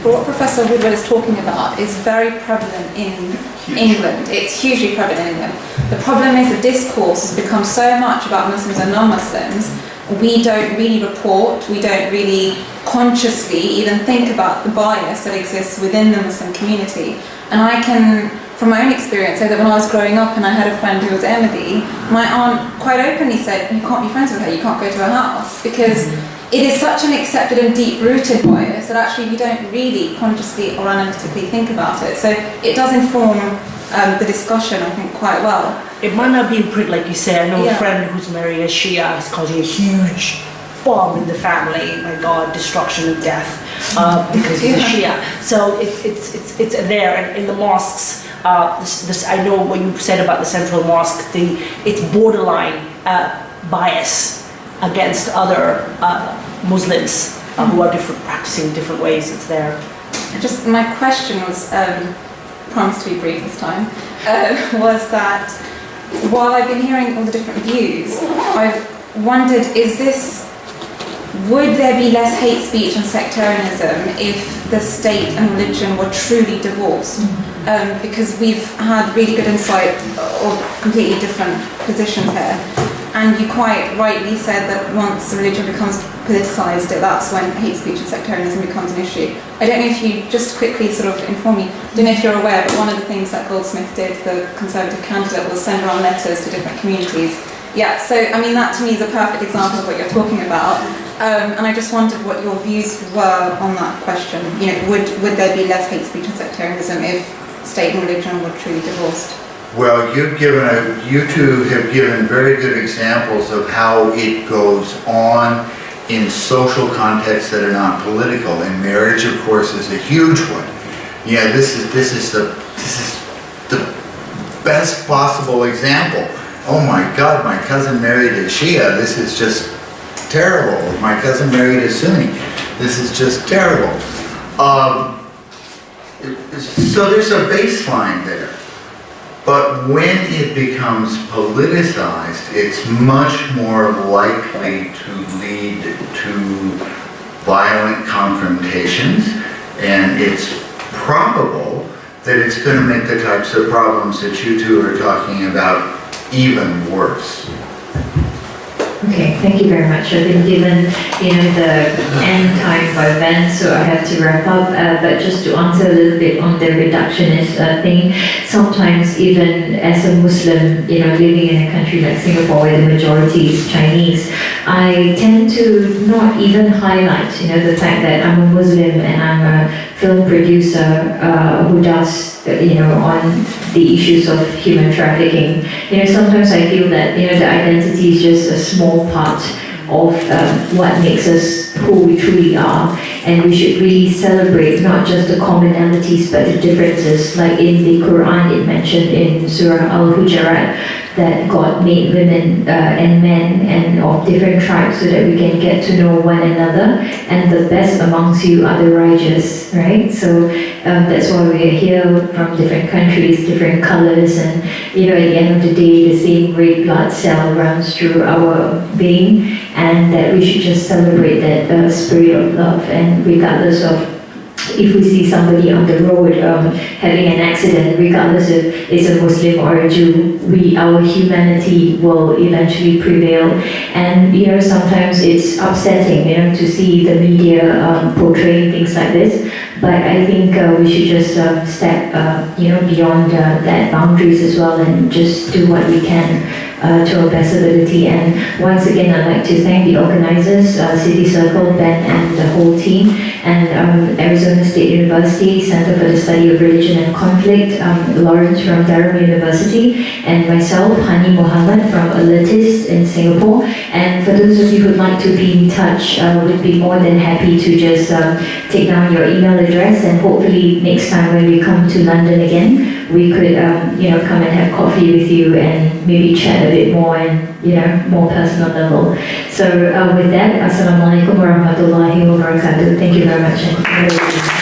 S11: what Professor Woodward is talking about is very prevalent in England. It's hugely prevalent in England. The problem is the discourse has become so much about Muslims and non-Muslims, we don't really report, we don't really consciously even think about the bias that exists within the Muslim community. And I can, from my own experience, say that when I was growing up and I had a friend who was Ahmadi, my aunt quite openly said, you can't be friends with her, you can't go to her house, because it is such an accepted and deep-rooted bias that actually we don't really consciously or analytically think about it. So it does inform the discussion, I think, quite well.
S6: It might not be in print, like you say. I know a friend who's married a Shia is causing a huge bomb in the family. My God, destruction and death because he's a Shia. So it's there, and in the mosques. I know what you said about the central mosque. It's borderline bias against other Muslims who are practicing different ways. It's there.
S11: Just my question was, promised to be brief this time, was that while I've been hearing all the different views, I've wondered, would there be less hate speech and sectarianism if the state and religion were truly divorced? Because we've had really good insight of completely different positions here. And you quite rightly said that once religion becomes politicised, that's when hate speech and sectarianism becomes an issue. I don't know if you just quickly sort of inform me, I don't know if you're aware, but one of the things that Goldsmith did, the Conservative candidate, was send around letters to different communities. Yeah, so that to me is a perfect example of what you're talking about. And I just wondered what your views were on that question. Would there be less hate speech and sectarianism if state and religion were truly divorced?
S3: Well, you two have given very good examples of how it goes on in social contexts that are not political. And marriage, of course, is a huge one. Yeah, this is the best possible example. Oh my God, my cousin married a Shia. This is just terrible. My cousin married a Sunni. This is just terrible. So there's a baseline there. But when it becomes politicized, it's much more likely to lead to violent confrontations, and it's probable that it's going to make the types of problems that you two are talking about even worse.
S1: Okay, thank you very much. I've been given, the end time by Ben, so I have to wrap up. But just to answer a little bit on the reductionist thing, sometimes even as a Muslim, living in a country like Singapore where the majority is Chinese, I tend to not even highlight, the fact that I'm a Muslim and I'm a film producer who does, on the issues of human trafficking. Sometimes I feel that, the identity is just a small part of what makes us who we truly are, and we should really celebrate not just the commonalities but the differences. Like in the Quran, it mentioned in Surah Al-Hujarat that God made women and men and of different tribes so that we can get to know one another, and the best amongst you are the righteous, right? So that's why we are here from different countries, different colors, and at the end of the day, the same red blood cell runs through our being, and that we should just celebrate that spirit of love. And regardless of if we see somebody on the road having an accident, regardless if it's a Muslim or a Jew, our humanity will eventually prevail. And sometimes it's upsetting, to see the media portraying things like this. But I think we should just step, beyond that boundaries as well, and just do what we can to our best ability. And once again, I'd like to thank the organizers, City Circle, Ben, and the whole team, and Arizona State University Center for the Study of Religion and Conflict, Lawrence from Durham University, and myself, Hani Mohammed from Alertist in Singapore. And for those of you who'd like to be in touch, we'd be more than happy to just take down your email address, and hopefully next time when we come to London again, we could come and have coffee with you and maybe chat a bit more and more personal level. So with that, Assalamualaikum warahmatullahi wabarakatuh. Thank you very much.